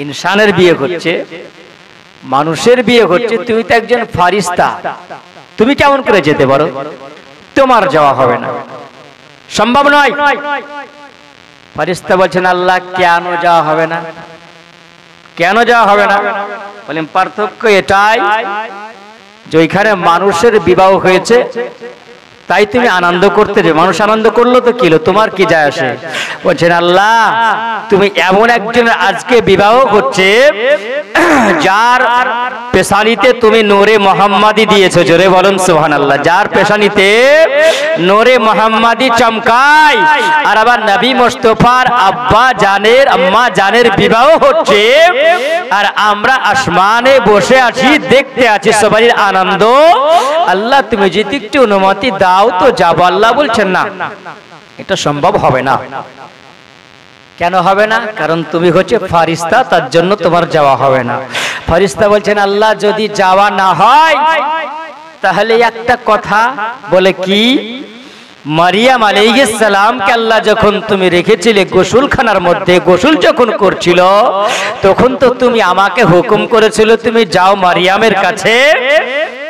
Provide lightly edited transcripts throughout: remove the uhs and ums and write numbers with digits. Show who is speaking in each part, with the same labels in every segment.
Speaker 1: ইনসানের বিয়ে হচ্ছে, মানুষের বিয়ে হচ্ছে, তুমি তো একজন ফারিস্তা, তুমি কেমন করে যেতে পারো? তোমার যাওয়া হবে না, সম্ভব নয়। ফারিস্তা বলছেন, আল্লাহ কেন যাওয়া হবে না? কেন যাওয়া হবে না? বলেন পার্থক্য এটাই যে ওইখানে মানুষের বিবাহ হয়েছে, তাই তুমি আনন্দ করতে যে, মানুষ আনন্দ করলো তো কি হলো, তোমার কি যায় আসে? বলছেন আল্লাহ তুমি এমন একজনের আজকে বিবাহ হচ্ছে যার পেশানিতে তুমি নূরে মোহাম্মদী দিয়েছো, জোরে বলুন সুবহানাল্লাহ। যার পেশানিতে নূরে মোহাম্মদী চমকায়, আর আবার নবী মুস্তাফার আব্বা জানের আম্মা জানের বিবাহ হচ্ছে, আর আমরা আসমানে বসে আছি, দেখতে আছি সবাই আনন্দ। আল্লাহ তুমি যদি একটু অনুমতি দাও তো যাবো। আল্লাহ বলছেন না, এটা সম্ভব হবে না। কেন হবে না? কারণ তুমি হচ্ছে ফারিস্তা, তার জন্য তোমার যাওয়া হবে না। ফারিস্তা বলছেন আল্লাহ যদি যাওয়া না হয় তাহলে একটা কথা বলে, কি? মারিয়াম আলাইহিস সালামকে আল্লাহ যখন তুমি রেখেছিলে গোসলখানার মধ্যে, গোসল যখন করছিল তখন তো তুমি আমাকে হুকুম করেছিল তুমি যাও মারিয়ামের কাছে,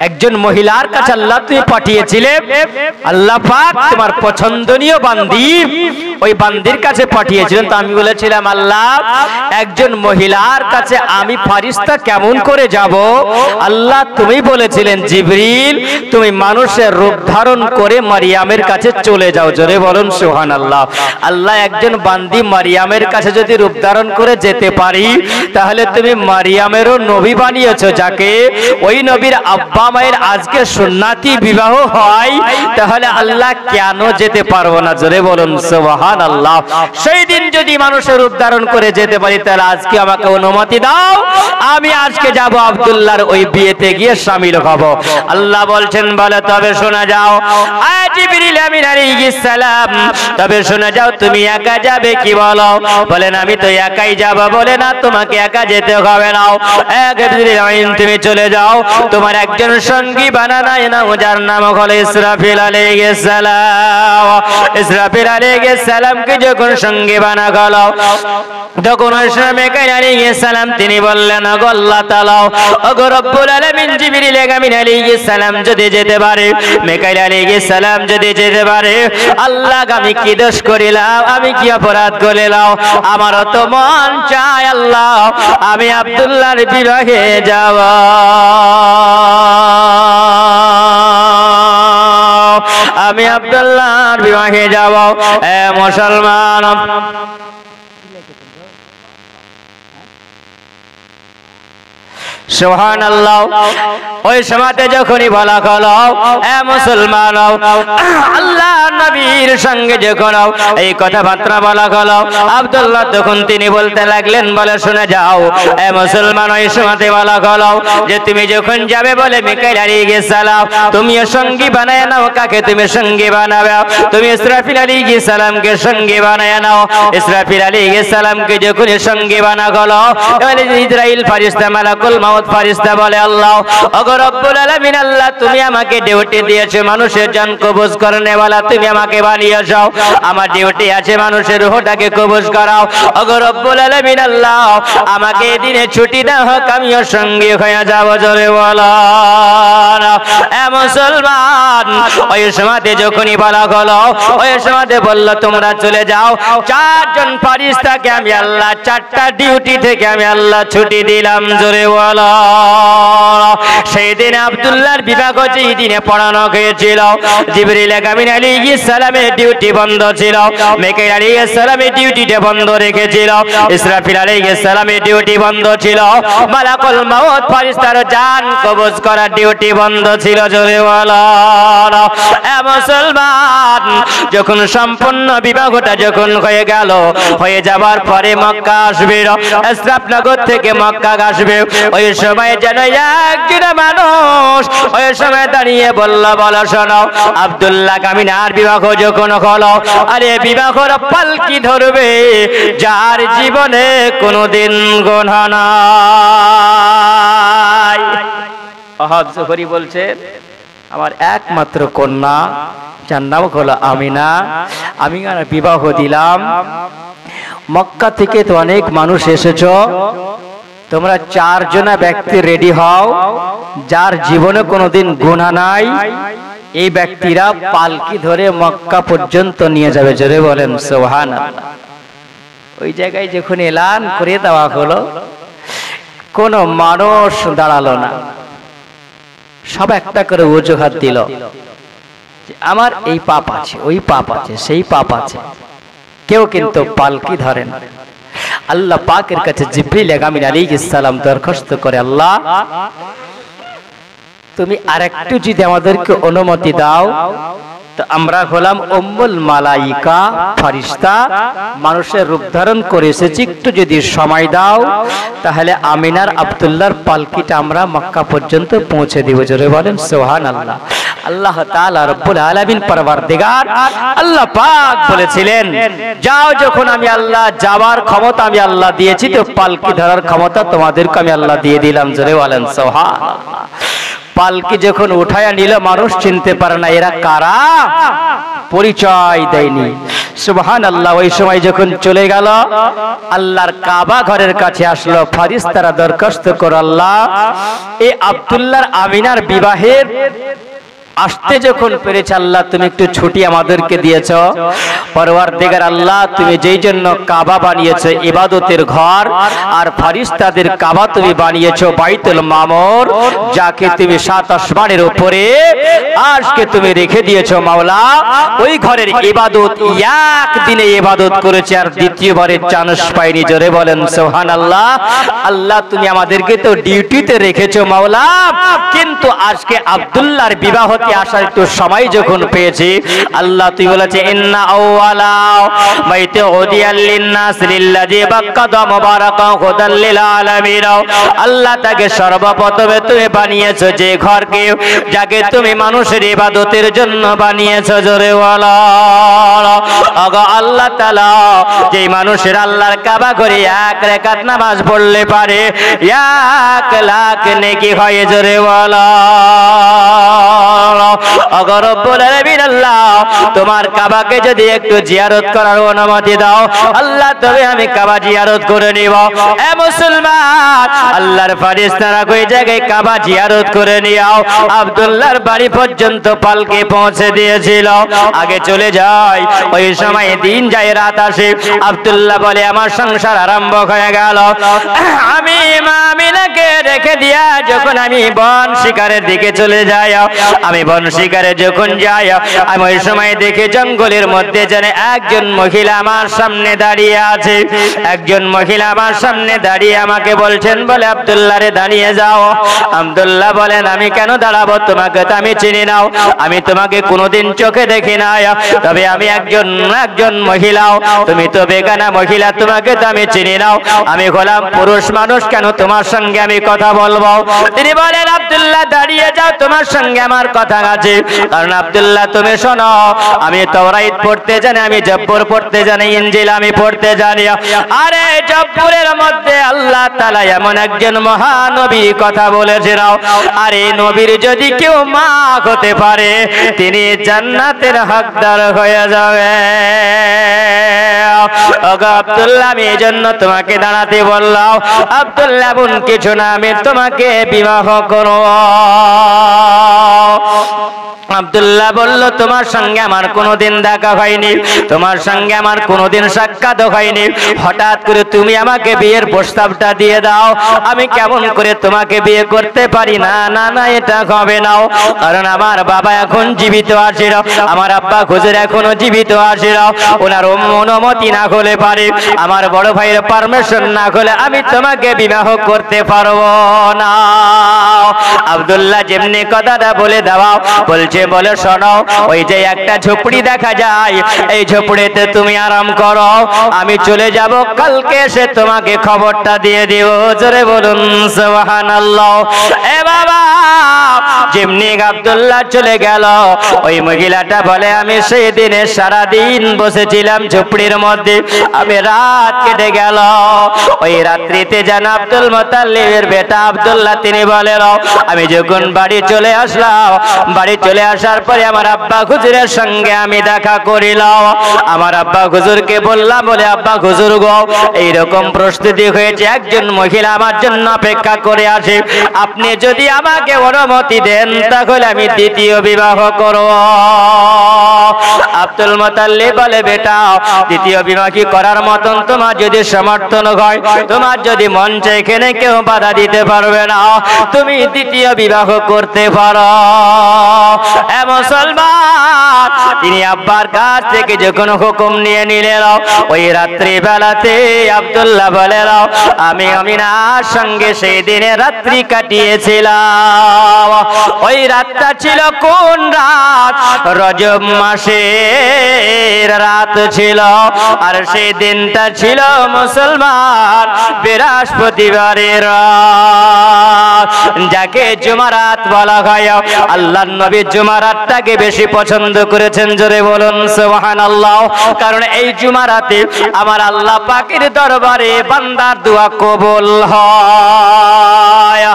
Speaker 1: একজন মহিলার কাছে আল্লাহ তুমি পাঠিয়েছিলে। আল্লাহ পাক তোমার পছন্দনীয় বান্দি, ওই বান্দির কাছে পাঠিয়েছিলেন। তো আমি বলেছিলাম আল্লাহ একজন মহিলার কাছে আমি ফারিস্তা কেমন করে যাব? আল্লাহ তুমি বলেছিলেন জিবরিল তুমি মানুষের রূপ ধারণ করে মারিয়ামের কাছে চলে যাও, জোরে বলুন সুবহানাল্লাহ। আল্লাহ একজন বান্দি মারিয়ামের কাছে যদি রূপ ধারণ করে যেতে পারি, তাহলে তুমি মারিয়ামেরও নবী বানিয়েছো, যাকে ওই নবীর আব্বা মায়ের আজকে সুন্নাতি বিবাহ হয়, তাহলে আল্লাহ কেন যেতে পারবো না? জোরে বলুন সুবহানাল্লাহ। সেই দিন যদি মানুষের রূপ ধারণ করে যেতে পারি, তাহলে আজকে আমাকে অনুমতি দাও, আমি আজকে যাব আব্দুল্লাহর ওই বিয়েতে গিয়ে শামিল হব। আল্লাহ বলছেন বলে তবে শোনা যাও জিবরিল আমিন আলাইহিস সালাম, তবে শোনা যাও তুমি একা যাবে কি বলো? বলেন আমি তো একাই যাব। বলে না তোমাকে একা যেতে হবে না, জিবরিল আমিন তুমি চলে যাও, তোমার একজন সঙ্গী বানানাই না, যার নাম হলো ইসরাফিল আলাইহিস সালাম। ইসরাফিল আলাইহিস সালামকে যখন সঙ্গী বানা গেল, তখন ওই সময় মিকাইল আলাইহিস সালাম তিনি বললেন ওগো আল্লাহ তাআলা, ওগো রব্বুল আলামিন জিবরিল আমিন আলাইহিস সালাম যদি যেতে পারে, মিকাইল আলাইহিস সালাম যদি যেতে পারে, আল্লাহ আমি কি দোষ করিলাম, আমি কি অপরাধ করলাম? আমারও তো মন চায় আল্লাহ আমি আব্দুল্লাহর বিবাহে যাব, আমি আব্দুল্লাহর বিবাহে যাব। এ মুসলমান, সুবহানাল্লাহ। ওই সময়তে যখনই বলা হলো এ মুসলমান, আল্লাহ নবীর সঙ্গে যখন এই কথাবার্তা বলা হলো, আব্দুল্লাহ তখন তিনি বলতে লাগলেন বলে শুনে যাও এ মুসলমান, ওই সময়তে বলা হলো যে তুমি যখন যাবে বলে মিকাইল আলাইহিস সালাম তুমিও সঙ্গী বানায় নাও। কাকে তুমি সঙ্গী বানাবে? তুমি ইসরাফিল আলাইহিস সালামকে সঙ্গী বানায় নাও। ইসরাফিল আলাইহিস সালামকে যখন সঙ্গী বানা হলো, ইসরাইল ফারিস্তা মালাকুল মাউত ফারিস্তা বলে আল্লাহ ওগো রব্বুল আলামিন, আল্লাহ তুমি আমাকে ডিউটি দিয়েছো মানুষের জান কবজ করনে ওয়ালা, তুমি আমাকে বানিয়েছো, আমার ডিউটি আছে মানুষের রূহটাকে কবজ করাও। ওগো রব্বুল আলামিন আল্লাহ আমাকে দিনে ছুটি দাও, হোক আমিও সঙ্গী হয়ে যাব, জোরে বলো এ মুসলমান। ওই সময়তে যখনই বলা হলো, ওই সময়তে বলল তোমরা চলে যাও, চারজন ফারিস্তাকে আমি আল্লাহ চারটা ডিউটি থেকে আমি আল্লাহ ছুটি দিলাম, জোরে বলো। সেই দিনে আব্দুল্লাহর বিবাহ যেই দিনে পড়ানো হয়েছিল, জিবরিল আমিন আলাইহিস সালামের ডিউটি বন্ধ ছিল, মিকাইল আলাইহিস সালামের ডিউটিটা বন্ধ রেখেছিল, ইসরাফিল আলাইহিস সালামের ডিউটি বন্ধ ছিল, মালাকুল মাউত ফারিস্তার জান কবজ করার ডিউটি বন্ধ ছিল, জোরে বলো এ মুসলমান। যখন সম্পূর্ণ বিবাহটা যখন হয়ে গেল, হয়ে যাবার পরে মক্কা আসবে, ইসরাফনগর থেকে মক্কা আসবে, ওই সময় যেন একজন মানুষ ওই সময় দাঁড়িয়ে বলল বলো শোনো আব্দুল্লাহ আমিনার বিবাহ যখন হলো, আরে বিবাহর পালকি ধরবে যার জীবনে কোনোদিন গুনাহ নাই। আহাদ জোহরি বলছেন আমার একমাত্র কন্যা যার নাম হলো আমিনা, আমি বিবাহ দিলাম, মক্কা থেকে তো অনেক মানুষ এসেছো, তোমরা 4 জন ব্যক্তি রেডি হও, যার জীবনে কোনোদিন গুনাহ নাই, এই ব্যক্তিরা পালকি ধরে মক্কা পর্যন্ত নিয়ে যাবে। জোরে বলেন সুবহানাল্লাহ। ওই জায়গায় যখন এলান করে দেওয়া হলো, কোনো মানুষ দাঁড়ালো না, সব একটা করে অজুহাত দিল যে আমার এই পাপ আছে, ওই পাপ আছে, সেই পাপ আছে। কেউ কিন্তু পালকি ধরেন। আল্লাহ পাকের কাছে জিবরিল আমিন আলাইহিস সালাম দরখাস্ত করে, আল্লাহ তুমি আরেকটু যদি আমাদেরকে অনুমতি দাও, তো আমরা হলাম উম্মুল মালাইকা, ফেরেশতা, মানুষের রূপ ধারণ করে এসেছি, একটু যদি সময় দাও তাহলে আমিনার আব্দুল্লাহর পালকিটা আমরা মক্কা পর্যন্ত পৌঁছে দিব। জোরে বলেন সুবহানাল্লাহ। আল্লাহ তাআলা রব্বুল আলামিন পরওয়ারদিগার আল্লাহ পাক বলেছিলেন, যাও, যখন আমি আল্লাহ যাওয়ার ক্ষমতা আমি আল্লাহ দিয়েছি, তো পালকি ধরার ক্ষমতা তোমাদেরকে আমি আল্লাহ দিয়ে দিলাম। জোরে বলেন সুবহানাল্লাহ। পালকি যখন উঠায়া নিল, মানুষ চিনতে পারে না এরা কারা, পরিচয় দেয়নি। সুবহানাল্লাহ। ওই সময় যখন চলে গেল, আল্লাহর কাবা ঘরের কাছে আসলো, ফেরেশতারা দরখাস্ত করে, আল্লাহ এই আব্দুল্লাহর আমিনার বিবাহের আসতে যখন পেরেছে, আল্লাহ তুমি একটু ছুটি আমাদেরকে দিয়েছো। পরওয়ারদিগার আল্লাহ, তুমি যেই জন্য কাবা বানিয়েছো ইবাদতের ঘর, আর ফেরেশতাদের কাবা তুমি বানিয়েছো বাইতুল মামুর, যাকে তুমি 7 আসমানের উপরে আজকে তুমি রেখে দিয়েছো মাওলা। ওই ঘরের ইবাদত একদিনে ইবাদত করেছে, আর দ্বিতীয়বারের চান্স পাইনি। জোরে বলেন সুবহানাল্লাহ। আল্লাহ তুমি আমাদেরকে তো ডিউটিতে রেখেছো মাওলা, কিন্তু আজকে আব্দুল্লাহর বিবাহ আসার একটু সময় যখন পেয়েছি, আল্লাহ তুই বলেছে, ইন্না আউওয়ালা বাইতি উদিয়াল লিন-নাস লিল্লাযী বাক্কাতা মুবারাকান হুদাল লিল আলামিন। আল্লাহ তাকে সর্বপ্রথমে তুমি বানিয়েছো যে ঘরকে, যাকে তুমি মানুষের ইবাদতের জন্য বানিয়েছো। জোরে বলো ওগো আল্লাহ তাআলা, যেই মানুষের আল্লাহর কাবা ঘরে 1 রাকাত নামাজ পড়লে পারে 1 লাখ নেকি হয়। জোরে বলো ওগো রব্বুল আলামিন, আল্লাহ তোমার কাবাকে যদি একটু জিয়ারত করার অনুমতি দাও, আল্লাহ তবে আমি কাবা জিয়ারত করে নিব। এ মুসলমান, আল্লাহর ফেরেশতারা ওই জায়গায় কাবা জিয়ারত করে নিও। আব্দুল্লাহর বাড়ি পর্যন্ত পালকি পৌঁছে দিয়েছিল। আগে চলে যায়, ওই সময় দিন যায়, রাত আসে। আব্দুল্লাহ বলে, আমার সংসার আরম্ভ হয়ে গেল। আমি মা আমিনাকে রেখে দিয়া যখন আমি বন শিকারের দিকে চলে যাই, আমি বন শিকারে যখন যাই, আমি ওই সময় দেখি জঙ্গলের মধ্যে যেন একজন মহিলা আমার সামনে দাঁড়িয়ে আছে। একজন মহিলা আমার সামনে দাঁড়িয়ে আমাকে বলছেন, বলে আব্দুল্লাহ রে দাঁড়িয়ে যাও। আব্দুল্লাহ বলেন, আমি কেন দাঁড়াবো, তোমাকে তো আমি চিনি নাও, আমি তোমাকে কোনোদিন চোখে দেখি নাই, তবে আমি একজন মহিলাও, তুমি তো বেগানা মহিলা, তোমাকে তো আমি চিনি নাও, আমি হলাম পুরুষ মানুষ, কেন তোমার সঙ্গে আমি কথা বলবো? তিনি বলেন, আব্দুল্লাহ দাঁড়িয়ে যাও, তোমার সঙ্গে আমার কথা আছে। কারণ আব্দুল্লাহ তুমি শোনো, আমি তাওরাত পড়তে জানি, আমি জব্বর পড়তে জানি, ইনজিল আমি পড়তে জানি। আরে জব্বরের মধ্যে আল্লাহ তাআলা এমন একজন মহানবী কথা বলেছেন, আর এই নবীর যদি কেউ মা হতে পারে, তিনি জান্নাতের হকদার হয়ে যাবে। ওগো আব্দুল্লাহ, আমি এই জন্য তোমাকে দাঁড়াতে বললাম। আব্দুল্লাহ বোন কিছু না, আমি তোমাকে বিবাহ করব। আব্দুল্লাহ বলল, তোমার সঙ্গে আমার কোনোদিন দেখা হয়নি, তোমার সঙ্গে আমার কোনোদিন সাক্ষাৎ হয়নি, হঠাৎ করে তুমি আমাকে বিয়ের প্রস্তাবটা দিয়ে দাও, আমি কেমন করে তোমাকে বিয়ে করতে পারি? না না না, এটা হবে না, কারণ আমার বাবা এখন জীবিত আছে, আমার আব্বা হুজুর এখনো জীবিত আছে, ওনার অনুমতি না হলে পারে, আমার বড় ভাইয়ের পারমিশন না হলে আমি তোমাকে বিবাহ করতে পারবো না। আব্দুল্লাহ যেমনি কথাটা বলে দেওয়া, বলছে, বলে শোনো, ওই যে একটা ঝুপড়ি দেখা যায়, এই ঝুপড়িতে তুমি আরাম করো, আমি চলে যাব, কালকে এসে তোমাকে খবরটা দিয়ে দিব। জোরে বলুন সুবহানাল্লাহ। এ বাবা, যেমনি আব্দুল্লাহ চলে গেল, ওই মহিলাটা বলে, আমি সেই দিনে সারাদিন বসেছিলাম ঝুপড়ির মধ্যে, আমি রাত কেটে গেল। ওই রাত্রিতে যেন আব্দুল মুত্তালিবের বেটা আব্দুল্লাহ তিনি বলেন, আমি যখন বাড়ি চলে আসলাম, বাড়ি চলে আসার পরে আমার আব্বা হুজুরের সঙ্গে আমি দেখা করিলাম। আমার আব্বা হুজুরকে বললাম, বলে আব্বা হুজুর গো, এইরকম প্রস্তুতি হয়েছে, একজন মহিলা আমার জন্য অপেক্ষা করে আসে, আপনি যদি আমাকে অনুমতি দেন তাহলে আমি দ্বিতীয় বিবাহ করব। আব্দুল মুতাল্লিব বলে, বেটা দ্বিতীয় বিবাহ কি করার মতন তোমার যদি সমর্থন হয়, তোমার যদি মন চায়, এখানে কেউ বাধা দিতে পারবে না, তুমি দ্বিতীয় বিবাহ করতে পারো। এ মুসলমান, তিনি আব্বার কাছ থেকে যখন হুকুম নিয়ে নিলেন, ওই রাত্রি বেলাতে আব্দুল্লাহ বলে, আমি আমিনার সঙ্গে সেই দিনে রাত্রি কাটিয়েছিলাম। ওই রাতটা ছিল কোন রাত? রজব মাসের রাত ছিল, আর সেই দিনটা ছিল মুসলমান বৃহস্পতিবারের রাত, যাকে জুমারাত বলা হয়। আল্লাহর নবী জুমারাতটাকে বেশি পছন্দ করেছেন, জোরে বলুন সুবহানাল্লাহ। কারণ এই জুমারাতে আমার আল্লাহ পাকের দরবারে বান্দার দোয়া কবুল হয়।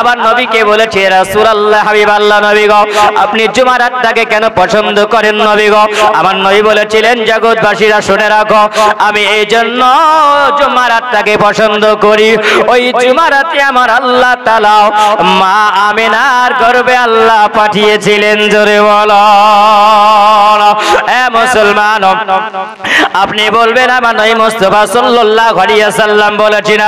Speaker 1: আবার নবীকে বলেছে, রাসূলুল্লাহ হাবিবাল্লাহ নবী গো, আপনি জুমারাতটাকে কেন পছন্দ করেন নবী গো? আমার নবী বলেছিলেন, জগৎবাসীরা শুনে রাখো, আমি এই জন্য জুমারাতটাকে পছন্দ করি, ওই জুমারাতে আমার আল্লাহ তাআলা মা আমিনার গর্ভে আল্লাহ পাঠিয়েছিলেন, জোরে বলো। এ মুসলমান, আপনি বলবেন আমার নবী মুস্তাফা সাল্লাল্লাহু আলাইহি ওয়াসাল্লাম বলেছেন,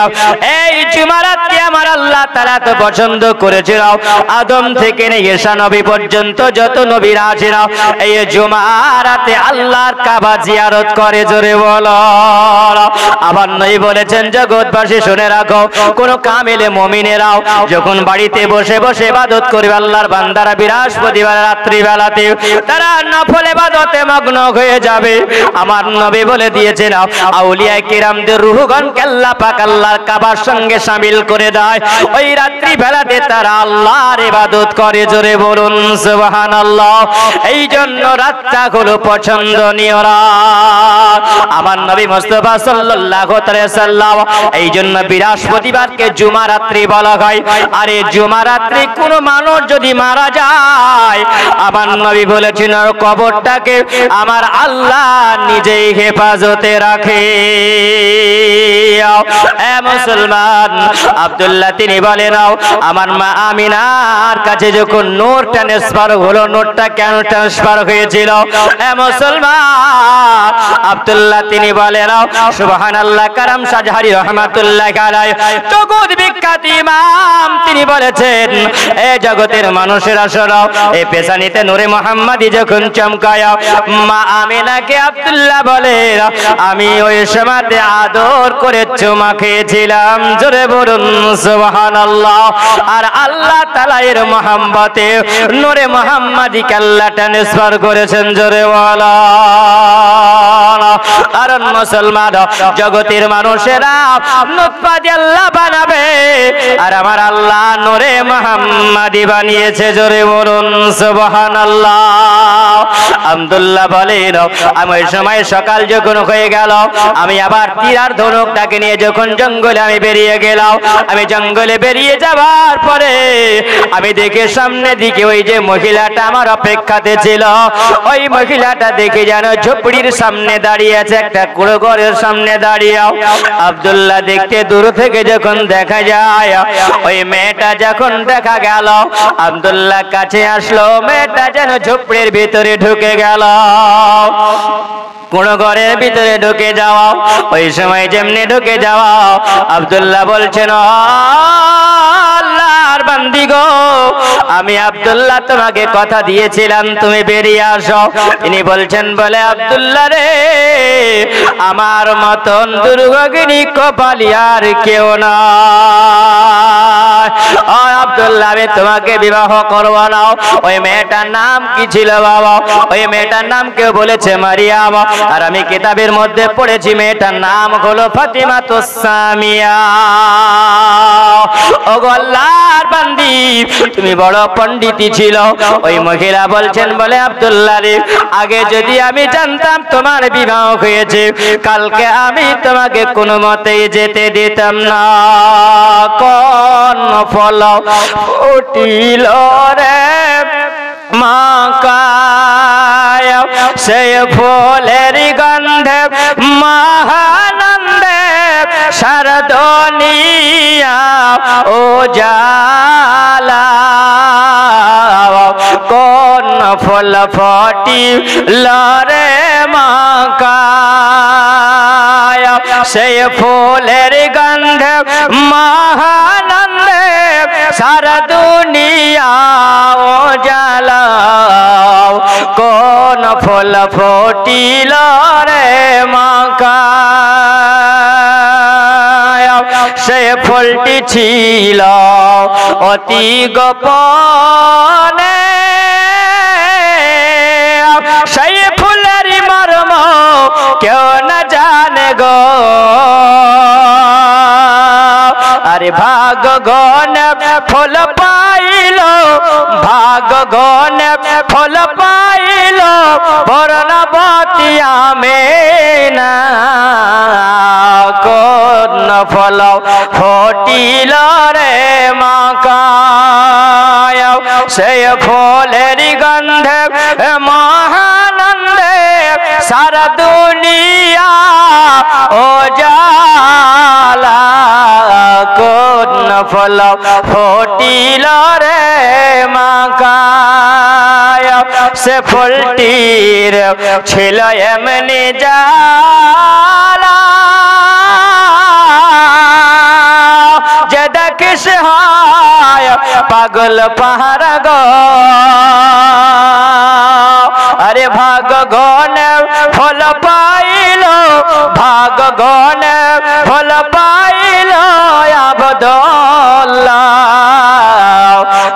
Speaker 1: এই জুমারাতকে আমার আল্লাহ তাআলা তো পছন্দ করেছেন, আদম থেকে নিয়ে ঈসা নবী পর্যন্ত যত নবীরা আছেন এই জুমারাতে আল্লাহর কাবা জিয়ারত করে, জোরে বলো। আবার নবী বলেছেন, জগৎবাসী শুনে রাখো, কোন কামিলে মুমিনেরাও যখন বাড়িতে বসে বসে ইবাদত করবে আল্লাহর বান্দারা, বৃহস্পতিবার রাত্রি বেলাতে তারা নফল ইবাদতে মগ্ন হয়ে যাবে। আমার নবী বলে দিয়েছেন, আউলিয়া কিরামদের রূহগণকে আল্লাহ পাক আল্লাহর কাবার সঙ্গে শামিল করে দেয়, ওই রাত্রি বেলাতে তারা আল্লাহর ইবাদত করে, জোরে বলুন সুবহানাল্লাহ। এই জন্য রাতটা হলো পছন্দনীয় রাত। আমার নবী মুস্তাফা সাল্লাল্লাহু আলাইহি ওয়াসাল্লাম এই জন্য বৃহস্পতিবারকে জুমা রাত্রি বলা হয়। আর এই জুমা রাত্রি কোন মানুষ যদি মারা যায়, আমার নবী বলেছেন, কবরটাকে আমার আল্লাহ নিজেই হেফাজতে রাখে। এ মুসলমান, আব্দুল্লাহ তিনি বলেন, আমার মা আমিনার কাছে যখন নূর ট্রান্সফার হলো, নূরটা কেন ট্রান্সফার হয়েছিল? এ মুসলমান, আব্দুল্লাহ তিনি বলেন, সুবহানাল্লাহ, কারাম শাহজাহারি রহমাতুল্লাহ আলাইহি জগৎ বিখ্যাত ইমাম তিনি বলেছেন, এই জগতের মানুষেরা শোনো, এই পেছানিতে নূরে মুহাম্মাদি যখন চমকায়, মা আমিনাকে আব্দুল্লাহ বলে, আমি ওই সময়তে আদর করে চুমা খেয়েছিলাম, জোরে বলুন সুবহানাল্লাহ। আর আল্লাহ তাআলা এর মহব্বতে নূরে মুহাম্মাদিকে আল্লাহ ট্রান্সফার করেছেন, জোরে বলো। কারণ মুসলমান, জগতের মানুষেরা নুতফা দিয়ে আল্লাহ বানাবে, আর আমার আল্লাহ নূরে মুহাম্মাদি বানিয়েছে, জোরে বলুন সুবহানাল্লাহ। আব্দুল্লাহ বলেন, আমি ওই সময় সকাল যখন হয়ে গেল, আমি আবার তীর ধনুকটাকে নিয়ে যখন জঙ্গলে আমি বেরিয়ে গেলাম, আমি জঙ্গলে বেরিয়ে যাবার পরে আমি দেখে সামনে দিকে ওই যে মহিলাটা আমার অপেক্ষাতে ছিল, ওই মহিলাটা দেখে যেন ঝুপড়ির সামনে দাঁড়িয়ে আছে, একটা কুড়ো ঘরের সামনে দাঁড়িয়ে। আব্দুল্লাহ দেখতে দূর থেকে যখন দেখা যায়, ওই মেয়েটা যখন দেখা গেল, আব্দুল্লাহ কাছে আসলো, মেয়েটা যেন ঝুপড়ির ভিতরে ঢুকে গেল। কোন ঘরের ভিতরে ঢুকে যাওয়া, ওই সময় যেমনি ঢুকে যাওয়া, আব্দুল্লাহ বলছেন, আল্লাহর বান্দি গো, আমি আব্দুল্লাহ তোমাকে কথা দিয়েছিলাম তুমি বেরিয়ে আসো। তিনি বলছেন, বলে আব্দুল্লাহ রে, আমার মতন দুর্ভাগিনী কপালী আর কেউ না। আব্দুল্লাহ, আমি তোমাকে বিবাহ করবো না। ওই মেয়েটার নাম কি ছিল বাবা? ওই মেয়েটার নাম কেউ বলেছে মারিয়াম, আর আমি কিতাবের মধ্যে পড়েছি মেয়েটার নাম হলো ফাতিমাতুস সামিয়া। ওগো আল্লাহর বান্দি, তুমি বড় পণ্ডিতই ছিল। ওই মহিলা বলছেন, বলে আব্দুল্লাহ রে, আগে যদি আমি জানতাম তোমার বিবাহ হয়েছে, কালকে আমি তোমাকে কোনো মতেই যেতে দিতাম না। কোন ফল ফুটিল রে মাকায় সেই ফুলের গন্ধে মহানন্দে সারা দুনিয়া উজালা কোন ফুল ফুটিল রে মাকায় সেই ফুলের গন্ধে মহানন্দে সারা দুনিয়া উজালা কোন ফুল ফুটিল রে মাকায় সে ফুলটি ছিল অতি গোপনে সেই ফুলের মর্ম কেউ না জানে গো আরে ভাগ গনে ফুল পাইল ভাগ গনে ফুল পাইল বর্ণবতী আমেনা কোন ফুল ফুটিল রে মাকায় সেই ফুলের গন্ধে মহানন্দে সারা দুনিয়া উজালা কোন ফুল ফুটিল রে মাকায় সে ফুলটির ছিল এমনি জালা যে দেখিস হয় পাগল পাহাড় গো আরে ভাগ গনে ফল পাইল ভাগ গনে ফল পাইল আবদুল্লাহ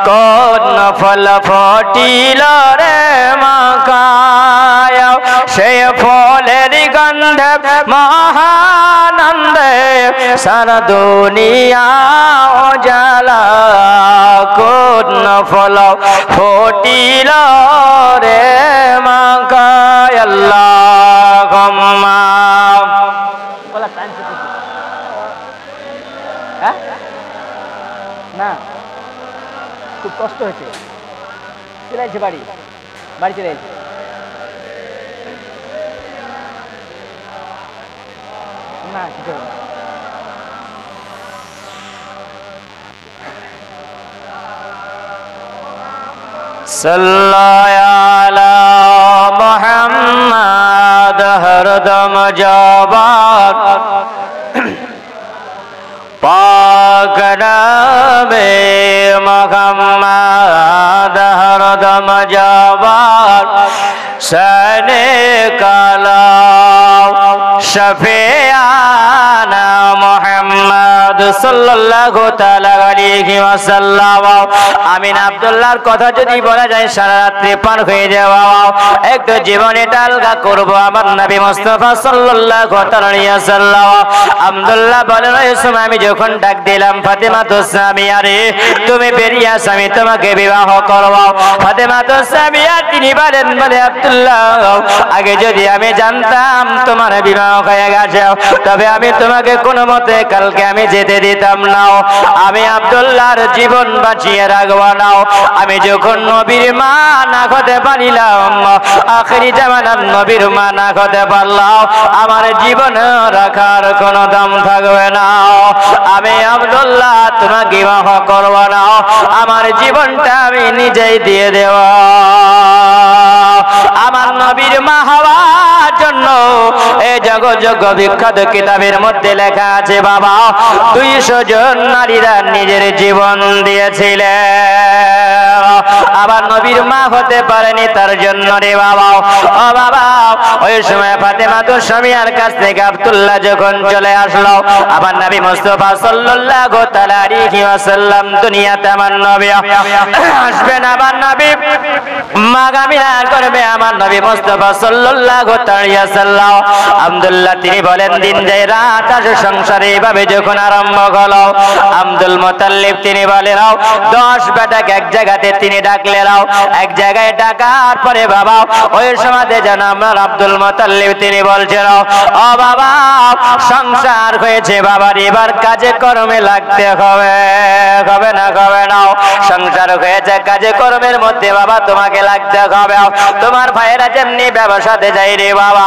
Speaker 1: কোন ফল ফুটিল রে মাকায় সেই ফলের গন্ধে মহানন্দে সারা দুনিয়া উজালা কোন ফল ফুটিল রে মাকায় আল্লাহুম্মা না খুব কষ্ট হয়েছে চলে বাড়ি বাড়ি চলে না কিছু सल्लल्लाहु अला मुहम्मद हरदम जवान पाक नबी मुहम्मद हरदम जवान सने काला शफियाना मुहम्मद सल्लल्लाहु ताआला अलैहि ওয়াসাল্লাম আমিন আব্দুল্লাহর কথা যদি বলা যায় সারা রাত্রি পার হয়ে যাওয়া একটু জীবনে টালগা করব আমার নবী মুস্তাফা সাল্লাল্লাহু আলাইহি ওয়াসাল্লাম আব্দুল্লাহ বলেন ওই সময় আমি যখন ডাক দিলাম ফাতেমা তো সামিয়া রে তুমি বেরিয়ে আসো আমি তোমাকে বিবাহ করব ফাতেমা তো সামিয়া তিনি বলেন বলে আব্দুল্লাহ আগে যদি আমি জানতাম তোমার বিবাহ হয়ে গেছে তবে আমি তোমাকে কোনো মতে কালকে আমি যেতে দিতাম না আমি আব্দুল্লাহর জীবন বাঁচিয়ে রাখবো না আমি যখন নবীর মা না হতে পারিলাম আখেরি জামানার নবীর মা না হতে পারলাম আমার জীবন রাখার কোনো দাম থাকবে না আমি আব্দুল্লাহ তোমাকে বিবাহ করব না আমার জীবনটা আমি নিজেই দিয়ে দেব আমার নবীর মা হওয়ার জন্য এই জগৎ বিখ্যাত কিতাবের মধ্যে লেখা আছে বাবা 200 জন নারীরা নিজের জীবন দিয়েছিলেন আবার নবীর মা হতে পারেনি তার জন্য রে বাবা ও বাবা ওই সময় ফাতেমা তো সামিয়ার কাছ থেকে আব্দুল্লাহ যখন চলে আসলো আবার নবী মুস্তাফা সাল্লাল্লাহু তাআলা আলাইহি ওয়াসাল্লাম দুনিয়াতে আমার নবী আসবেন আমার নবী মাগামিনা করবে আমার নবী মুস্তাফা সাল্লাল্লাহু তাআলা আলাইহি ওয়াসাল্লাম আব্দুল্লাহ তিনি বলেন দিন যায় রাত আসে সংসারে এইভাবে যখন আরম্ভ হলো আব্দুল মুতাল্লিব তিনি বলেন 10 বেটাকে এক জায়গাতে তিনি তিনি ডাকলেন এক জায়গায় ডাকার পরে বাবা ওই সমাজে যেন আমার আব্দুল মুত্তালিব তিনি বলছেন ও বাবা সংসার হয়েছে বাবার এবার কাজে কর্মে লাগতে হবে হবে না হবে না সংসার হয়েছে কাজে কর্মের মধ্যে বাবা তোমাকে লাগতে হবে তোমার ভাইয়েরা যেমনি ব্যবসাতে যাই রে বাবা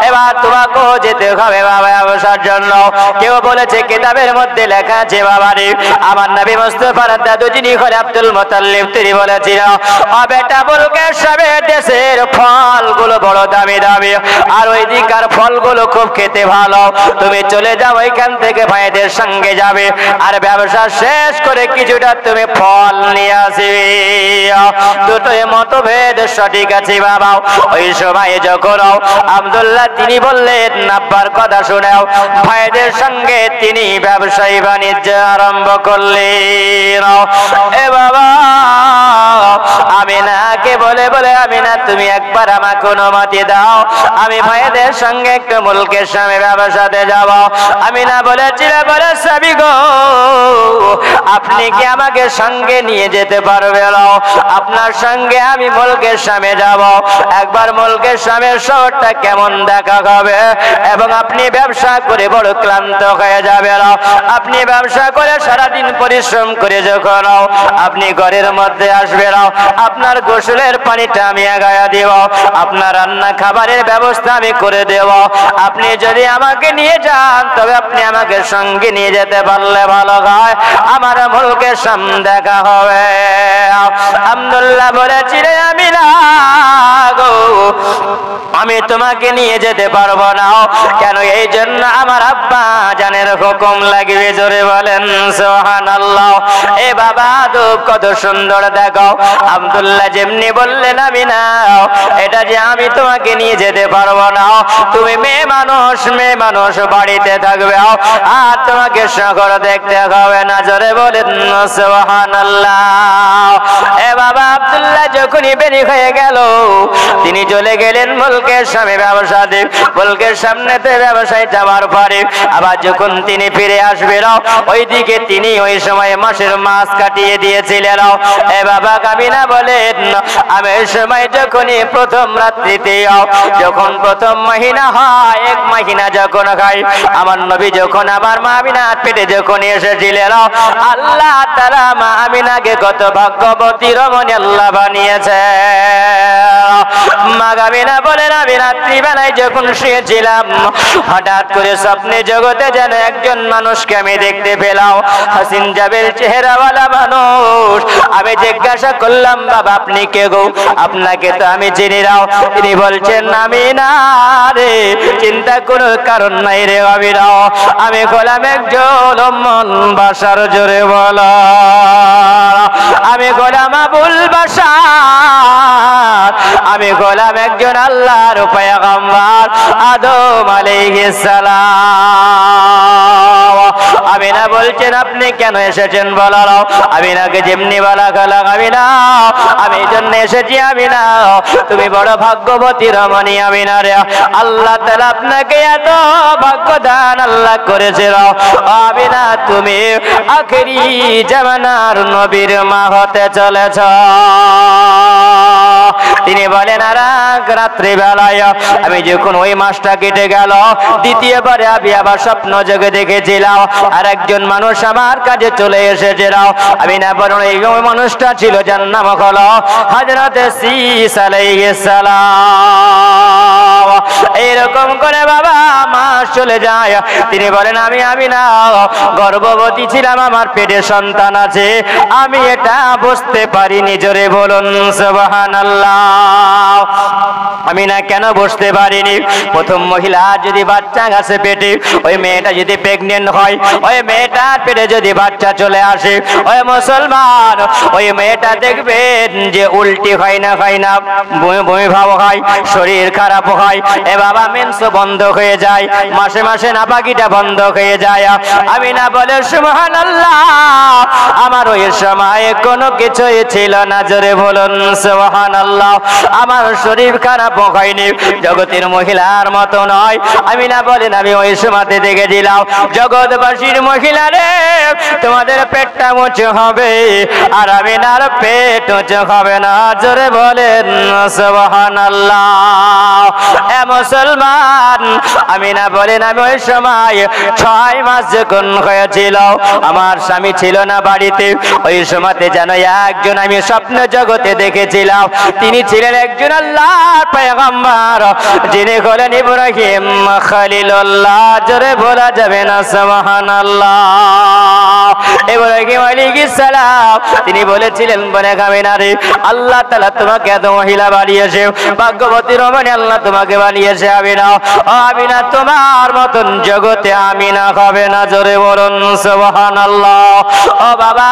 Speaker 1: এবার তোমাকেও যেতে হবে বাবা ব্যবসার জন্য কেউ বলেছে কিতাবের মধ্যে লেখা আছে বাবা রে আমার নবী মুস্তাফার দাদু যিনি হলেন আব্দুল মুত্তালিব তিনি বলেছিল ও বেটা বলকে সবে দেশের ফলগুলো বড় দামি দামি আর ওই দিকার ফলগুলো খুব খেতে ভালো তুমি চলে যাও ওইখান থেকে ভাইদের সঙ্গে যাবে আর ব্যবসা শেষ করে কিছুটা তুমি ফল নিয়ে আসবে দুটোই মতভেদ সঠিক আছে বাবা ওই সময় যখন আব্দুল্লাহ তিনি বললেন আব্বার কথা শুনেও ভাইদের সঙ্গে তিনি ব্যবসায়ী বাণিজ্য আরম্ভ করলেন এ বাবা আমিনাকে বলে বলে আমিনা তুমি একবার আমাকে অনুমতি দাও আমি ভাইদের সঙ্গে একটু মুলকের সামনে ব্যবসাতে যাব আমিনা বলেছিল বলে সাবি গো আপনি কি আমাকে সঙ্গে নিয়ে যেতে পারবে আপনার সঙ্গে আমি মুলকের সামনে যাব একবার মুলকের সামনে শহরটা কেমন দেখা হবে এবং আপনি ব্যবসা করে বড় ক্লান্ত হয়ে যাবে আপনি ব্যবসা করে সারাদিন পরিশ্রম করে যখন আপনি ঘরের মধ্যে আসবে আপনার গোসলের পানিটা আমি আগায়া দেব আপনার রান্না খাবারের ব্যবস্থা আমি করে দেব আপনি যদি আমাকে নিয়ে যান তবে আপনি আমাকে সঙ্গে নিয়ে যেতে পারলে ভালো হয় আমার মুলকের সামনে দেখা হবে আব্দুল্লাহ বলেছিল আমি না গো আমি তোমাকে নিয়ে যেতে পারবো না কেন এই জন্য আমার আব্বা জানের হুকুম লাগবে জোরে বলেন সুবহানাল্লাহ এ বাবা তো কত সুন্দর দেখো আব্দুল্লাহ যেমনি বললেন আমি না এটা যে আমি তোমাকে নিয়ে যেতে পারবো না তুমি মেয়ে মানুষ বাড়িতে থাকবে আর তোমাকে শহর দেখতে হবে না জোরে বলেন সুবহানাল্লাহ এ বাবা আব্দুল্লাহ যখনই বেরি হয়ে গেল তিনি চলে গেলেন মুলকের সামনে ব্যবসাতে মুলকের সামনেতে ব্যবসায় যাওয়ার পরে আবার যখন তিনি ফিরে আসবেন ওইদিকে তিনি ওই সময় মাসের মাস কাটিয়ে দিয়েছিলেন এ বাবা কামিনা বলেন আমি ওই সময় যখনই প্রথম রাত্রিতে যখন প্রথম মহিনা হয় এক মহিনা যখন খাই আমার নবী যখন আমার মা আমিনার পেটে যখন এসেছিলেন আল্লাহ তাআলা মা আমিনাকে কত ভাগ্যবতী রমণী আল্লাহ বানিয়েছে মা আমিনা বলেন আমি রাত্রিবেলায় যখন শুয়েছিলাম হঠাৎ করে স্বপ্নে জগতে যেন একজন মানুষকে আমি দেখতে পেলাম হাসিন জাবেল চেহারাওয়ালা মানুষ আমি জিজ্ঞাসা করলাম বাবা আপনি কে গো আপনাকে তো আমি চিনি না তিনি বলছেন আমি না রে চিন্তা কোনো কারণ নাই রে আমি গোলাম একজন মন বাসার জোরে বলা আমি গোলাম আবুল বাশার আমি গোলাম একজন আল্লাহর পয়গম্বর আদম আলাইহিস সালাম আমিনা বলছেন আপনি কেন এসেছেন বলো আমিনাকে যেমনি বলা গেল আমিনা আমি এই জন্য এসেছি আমিনা তুমি বড় ভাগ্যবতী রমণী আমিনা রে আল্লাহ তাআলা আপনাকে এত ভাগ্য দান আল্লাহ করেছে আমিনা তুমি আখেরি জামানার নবীর মা হতে চলেছ তিনি বলেন আর রাত্রি বেলায় আমি যখন ওই মাসটা কেটে গেল দ্বিতীয়বারে আমি আবার স্বপ্ন জেগে দেখেছিলাম আর একজন মানুষ আমার কাছে চলে এসেছিল আমি না বলুন এই মানুষটা ছিল যার নাম হলো হযরত ঈসা আলাইহিস সালাম এইরকম করে বাবা মাস চলে যায় তিনি বলেন আমি না গর্ভবতী ছিলাম আমার পেটে সন্তান আছে আমি এটা বুঝতে পারিনি জোরে বলুন সুবহানাল্লাহ আমি না কেন বুঝতে পারিনি প্রথম মহিলা যদি বাচ্চা আছে পেটে ওই মেয়েটা যদি প্রেগন্যান্ট হয় ওই মেয়েটার পেটে যদি বাচ্চা চলে আসে ওই মুসলমান ওই মেয়েটা দেখবেন যে উল্টি হয় না বমি ভাব হয় শরীর খারাপ হয় এ বাবা মেন্স বন্ধ হয়ে যায় মাসে মাসে নাপাকিটা বন্ধ হয়ে যায় আমি না বলে সুবহানাল্লাহ আমার ওই সময় কোনো কিছুই ছিল না জোরে বলুন সুবহানাল্লাহ সুবহানাল্লাহ। আমার শরীর খারাপ হয়নি, জগতের মহিলার মতো নয়। আমিনা বলেন আমি ওই সময়তে দেখেছিলাম জগৎবাসীর মহিলা রে, তোমাদের পেটটা উঁচু হবে আর আমিনার পেট উঁচু হবে না। জোরে বলেন সুবহানাল্লাহ। এ মুসলমান, আমিনা বলেন আমি ওই সময় 6 মাস যখন হয়েছিল, আমার স্বামী ছিল না বাড়িতে। ওই সময়তে যেন একজন আমি স্বপ্ন জগতে দেখেছিলাম, তিনি ছিলেন একজন আল্লাহর পয়গম্বর, যিনি হলেন ইব্রাহিম খলিলুল্লাহ। জোরে বলা যাবে না সুবহানাল্লাহ। ইব্রাহিম আলাইহিস সালাম তিনি বলেছিলেন বনে আমিনারে, আল্লাহ তাআলা তোমাকে এত মহিলা বানিয়েছে, ভাগ্যবতী রমণী আল্লাহ তোমাকে বানিয়েছে আমিনা। ও আমিনা, তোমার মতন জগতে আমিনা হবে না। জোরে বলুন সুবহানাল্লাহ। ও বাবা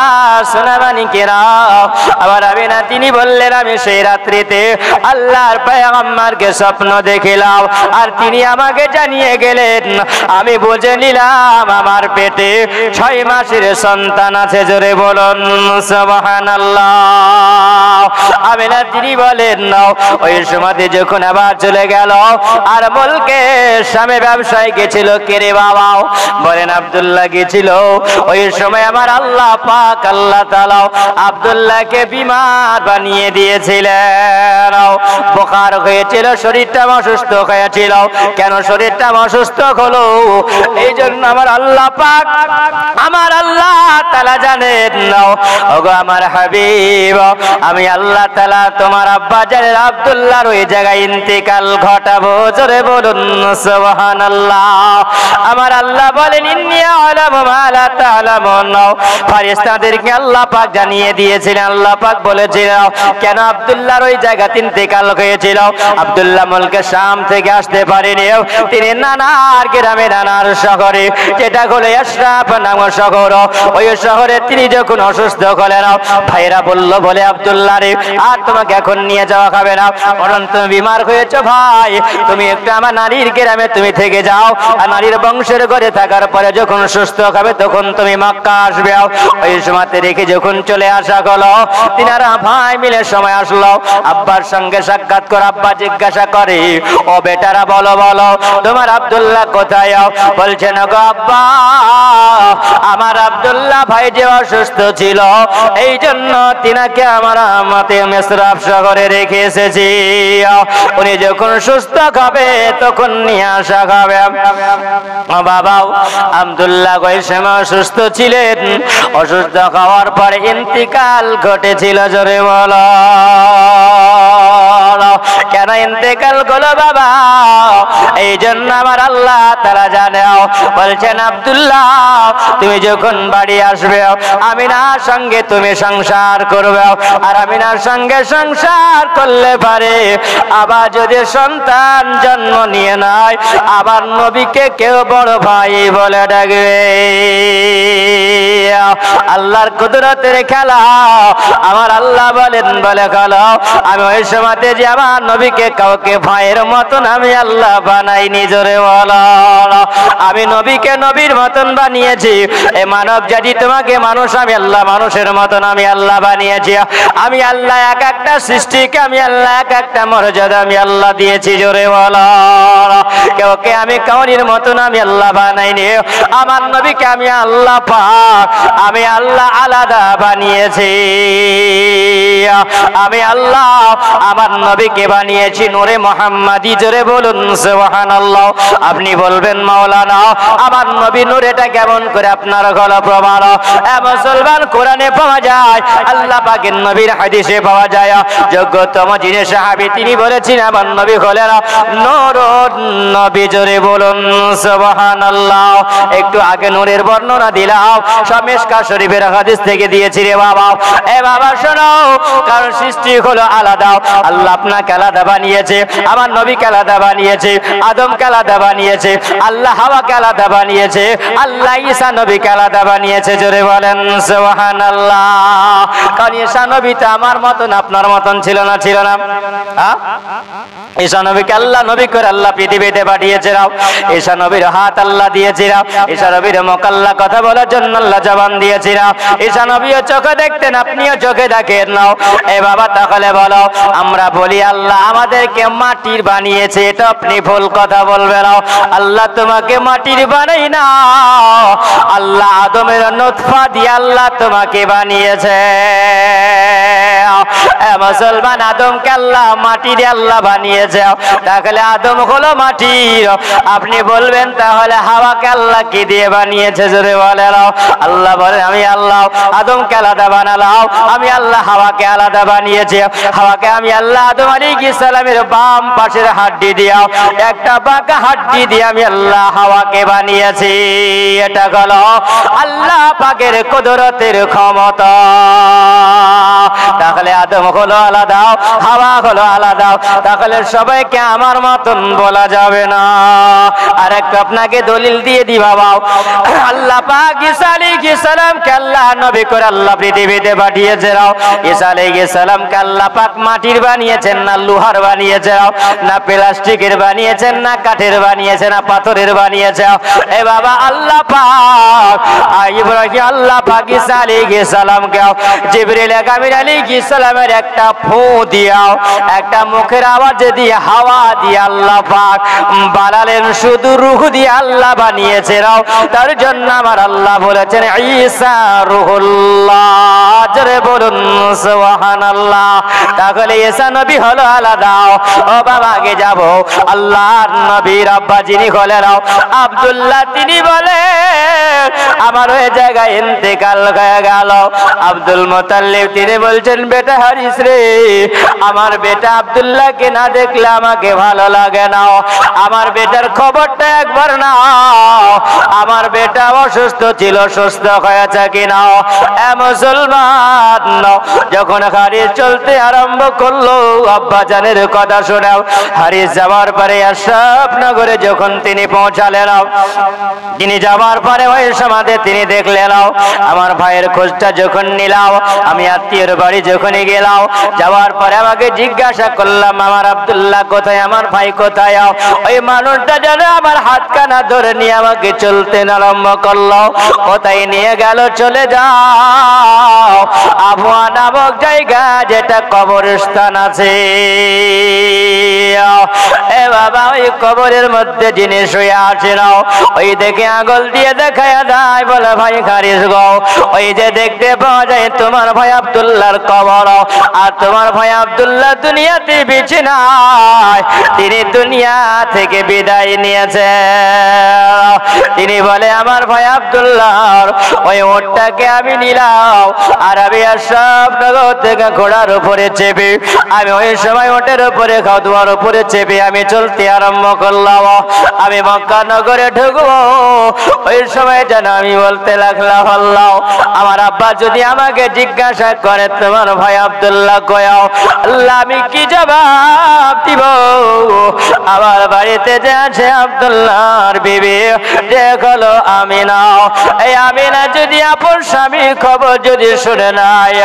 Speaker 1: সোনামানিকেরা, আবার আমিনা তিনি বললেন আমি সেই রাত্রিতে আল্লাহর পয়গম্বরকে স্বপ্ন দেখিলাম, আর তিনি আমাকে জানিয়ে গেলেন, আমি বুঝে নিলাম আমার পেটে 6 মাসের সন্তান আছে। জোরে বলুন সুবহানাল্লাহ। আমিনা তিনি বলেন ওই সময়তে যখন আবার চলে গেল আর মুলকে শামে ব্যবসায় গেছিল। কে রে বাবা? বলেন আব্দুল্লাহ গেছিল। ওই সময় আমার আল্লাহ পাক আল্লাহ তাআলা আব্দুল্লাহকে বিমার বানিয়ে দিয়েছিলেন, বুখার হয়েছিল, শরীরটা অসুস্থ হয়েছিল। কেন শরীরটা অসুস্থ হলো? এই জন্য আমার আল্লাহ পাক আমার আল্লাহ তাআলা জানেন। ওগো আমার হাবিব, আমি আল্লাহ তাআলা তোমার আব্বা জানের আব্দুল্লাহর ওই জায়গায় ইন্তেকাল ঘটাবো। জোরে বলুন সুবহানাল্লাহ। আমার আল্লাহ বলেন ইন্নী আ'লামু মা লা তা'লামুন। ফেরেশতাদেরকে আল্লাহ পাক জানিয়ে দিয়েছিলেন। আল্লাহ পাক বলেছিলেন কেন আব্দুল্লাহর ওই জায়গাতে ইন্তেকাল হয়েছিল। আব্দুল্লাহ মুলকে শাম থেকে আসতে পারেনি, তিনি নানার গ্রামে নানার শহরে, যেটা হলো আশরাফ নামক শহর, ওই শহরে তিনি যখন অসুস্থ হলেন, ভাইরা বলল বলে আব্দুল্লাহ রে, আর তোমাকে এখন নিয়ে যাওয়া হবে না, কারণ তুমি বিমার হয়েছো ভাই, তুমি একটু আমার নারীর গ্রামে তুমি থেকে যাও, আর নারীর বংশের ঘরে থাকার পরে যখন সুস্থ হবে তখন তুমি মক্কা আসবে। ওই সময়তে রেখে যখন চলে আসা হলো, তিনারা ভাই মিলে সময় আসলো, আব্বার সঙ্গে সাক্ষাৎ করে আব্বা জিজ্ঞাসা করে, ও বেটারা বলো বলো তোমার আব্দুল্লাহ কোথায়? বলছেন গো আব্বা, আমার আব্দুল্লাহ ভাই যে অসুস্থ ছিল, এই জন্য তিনাকে আমার আমাতে মিসরাফ শহরে রেখে এসেছি, উনি যখন সুস্থ হবে তখন নিয়ে আসা হবে। বাবা আব্দুল্লাহ ওই সময় অসুস্থ ছিলেন, অসুস্থ হওয়ার পরে ইন্তেকাল ঘটেছিল। জোরে বলো কেন ইন্তেকাল হলো বাবা? এই জন্য আমার আল্লাহ তাআলা জানে। বলছেন আব্দুল্লাহ তুমি যখন বাড়ি আসবে, আমিনার সঙ্গে তুমি সংসার করবে, আর আমিনার সঙ্গে সংসার করলে পারে আবার যদি সন্তান জন্ম নিয়ে নেয়, আবার নবীকে কেউ বড় ভাই বলে ডাকবে। আল্লাহর কুদরতের খেলা। আমার আল্লাহ বলেন বলে খেলো, আমি ওই সময়তে যে আমার নবীকে কাউকে ভাইয়ের মতন আমি আল্লাহ বানাইনি। জোরে বলো, আমি নবীকে নবীর মতন বানিয়েছি। এই মানব জাতি তোমাকে মানুষ, আমি আল্লাহ মানুষের মতন আমি আল্লাহ বানিয়েছি। আমি আল্লাহ এক একটা সৃষ্টিকে আমি আল্লাহ এক একটা মর্যাদা আমি আল্লাহ দিয়েছি। জোরে বলো, কেউকে আমি কাউরির মতন আমি আল্লাহ বানাইনি। আমার নবীকে আমি আল্লাহ পাক আমি আল্লাহ আলাদা বানিয়েছি। আমি আল্লাহ আমার নবীকে বানিয়েছি নূরে মুহাম্মাদি। জোরে বলুন সুবহানাল্লাহ। আপনি বলবেন মাওলানা আমার নবী নূর, এটা কেমন করে আপনার গলা প্রমাণ? মুসলমান কোরআনে পাওয়া যায়, আল্লাহ পাকের নবীর হাদিসে পাওয়া যায়। যোগ্যতম যিনি সাহাবী তিনি বলেছেন আমার নবী হলেন নূরুন নবী। জোরে বলুন সুবহানাল্লাহ। একটু আগে নূরের বর্ণনা দিলাম, সব মিশকাত শরীফের হাদিস থেকে দিয়েছি রে বাবা। এ বাবা শোনো, কারণ সৃষ্টি হলো আলাদা। আল্লাহ আপনাকে আলাদা বানিয়েছে, আমার নবীকে আলাদা বানিয়েছে, আদমকে আলাদা বানিয়েছে, আল্লাহ হাওয়াকে আলাদা বানিয়েছে, আল্লাহ ঈসা নবীকে আলাদা বানিয়েছে। জোরে বলেন সুবহানাল্লাহ। কারণ ঈসা নবী তো আমার মতন আপনার মতন ছিল না, ছিল না? ঈসা নবীকে আল্লাহ নবী করে আল্লাহ পৃথিবীতে পাঠিয়েছিল। ঈসা নবীর হাত আল্লাহ দিয়েছিল, ঈসা নবীর মুখ আল্লাহ কথা বলার জন্য আল্লাহ জবান দিয়েছিল। ঈসা নবীও চোখে দেখতেন, আপনিও চোখে দেখেন নাও। এ বাবা তাহলে বলো, আমরা বলি আল্লাহ আমাদেরকে মাটির বানিয়েছে, এটা আপনি ভুল কথা বলবে না। আল্লাহ তোমাকে মাটির বানাই না, আল্লাহ আদমের নুতফা দিয়ে আল্লাহ তোমাকে বানিয়েছে। মুসলমান, আদমকে আল্লাহ মাটি দিয়ে আল্লাহ বানিয়েছে, তাহলে আদম হলো মাটির। আপনি বলবেন তাহলে হাওয়াকে আল্লাহ কি দিয়ে বানিয়েছে? জোরে বলে নাও। আল্লাহ বলে আমি আল্লাহ আদমকে আলাদা বানালাম, আমি আল্লাহ হাওয়াকে আলাদা বানিয়েছি। হাওয়াকে আমি আল্লাহ আদম আলাইহিস সালামের বাম পাশের হাড্ডি দিয়া, একটা বাঁকা হাড্ডি দিয়ে আমি আল্লাহ হাওয়াকে বানিয়েছি। এটা হলো আল্লাহ পাকের কুদরতের ক্ষমতা। তাহলে আদম হলো আলাদা, হাওয়া হলো আলাদা, তাহলে সবাইকে আমার মতন বলা যাবে না। আর একটা আপনাকে দলিল দিয়ে দি বাবা, আল্লাহ পাক ঈসা আলাইহিস সালামকে আল্লাহ নবী করে আল্লাহ পৃথিবীতে পাঠিয়েছে। ঈসা আলাইহিস সালামকে আল্লাহ পাক মাটির বানিয়েছেন না লোহার বানিয়েছে, না প্লাস্টিকের বানিয়েছেন, না কাঠের বানিয়েছে, না পাথরের বানিয়েছে? এ বাবা আল্লাহ পাক ইব্রাহিম আল্লাহ পাক ঈসা আলাইহিস সালামকে জিবরিল আমিন আলাইহিস সালামের একটা ফু দিয়াও, একটা মুখের আওয়াজ দিয়ে হাওয়া দিয়ে আল্লাহ পাক বানালেন, শুধু রূহ দিয়ে আল্লাহ বানিয়েছে। তার জন্য আমার আল্লাহ বলেছেন ঈসা রূহুল্লাহ। জোরে বলুন সুবহানাল্লাহ। তাহলে ঈসা নবী হলো আলাদা। ও বাবা আগে যাব, আল্লাহর নবীর আব্বা যিনি হলেন আব্দুল্লাহ, তিনি বলে আমার ওই জায়গায় ইন্তেকাল হয়ে গেল। আব্দুল মুতাল্লিব তিনি বলছেন বেটা হারিস রে, আমার বেটা আব্দুল্লাহকে না দেখলে আমাকে ভালো লাগে না, আমার বেটার খবরটা একবার নাও, আমার বেটা অসুস্থ ছিল, সুস্থ হয়েছে কিনা। এ মুসলমান, যখন হারিস চলতে আরম্ভ করলো, আব্বা জানের কথা শোনাও। হারিস যাওয়ার পরে আশরাফ নগরে যখন তিনি পৌঁছালেন, তিনি যাওয়ার পরে ওই সমাধে তিনি দেখলেন আমার ভাইয়ের খোঁজটা যখন নিলাম, আমি আত্মীয়ের বাড়ি যখনই গেলাম, যাওয়ার পরে আমাকে জিজ্ঞাসা করলাম আমার আব্দুল্লাহ কোথায়, আমার ভাই কোথায়? ওই মানুষটা যেন আমার হাতখানা ধরে নিয়ে আমাকে চলতে আরম্ভ করলো। কোথায় নিয়ে গেল? চলে যাও আবওয়া নামক জায়গা, যেটা কবরস্থান আছে। এ বাবা ওই কবরের মধ্যে যিনি শুয়ে আছেন, ওই দেখে আঙুল দিয়ে দেখায় দেয়, বলে ভাই হারিস গো, ওই যে দেখতে পাওয়া যায় তোমার ভাই আব্দুল্লাহর কবর, আর তোমার ভাই আব্দুল্লাহ দুনিয়াতে বেঁচে নাই, তিনি দুনিয়া থেকে বিদায় নিয়েছে। তিনি বলে আমার ভাই আব্দুল্লাহর ওই ওটটাকে আমি নিলাম, আর আমি আশরাফ নগর থেকে ঘোড়ার উপরে চেপে, আমি ওই সময় ওটের উপরে খাওয়ার উপরে চেপে আমি চলতে আরম্ভ করলাম। আমি মক্কা নগরে ঢুকবো, ওই সময় যেন আমি বলতে লাগলাম আল্লাহ, আমার আব্বা যদি আমাকে জিজ্ঞাসা করে তোমার ভাই আব্দুল্লাহ কয়াও, আল্লাহ আমি কি জবাব দিব? আমার বাড়িতে যে আছে আব্দুল্লাহর বিবি, যে হলো আমিনা, এই আমিনা যদি আপন স্বামী খবর যদি শুনে নাই,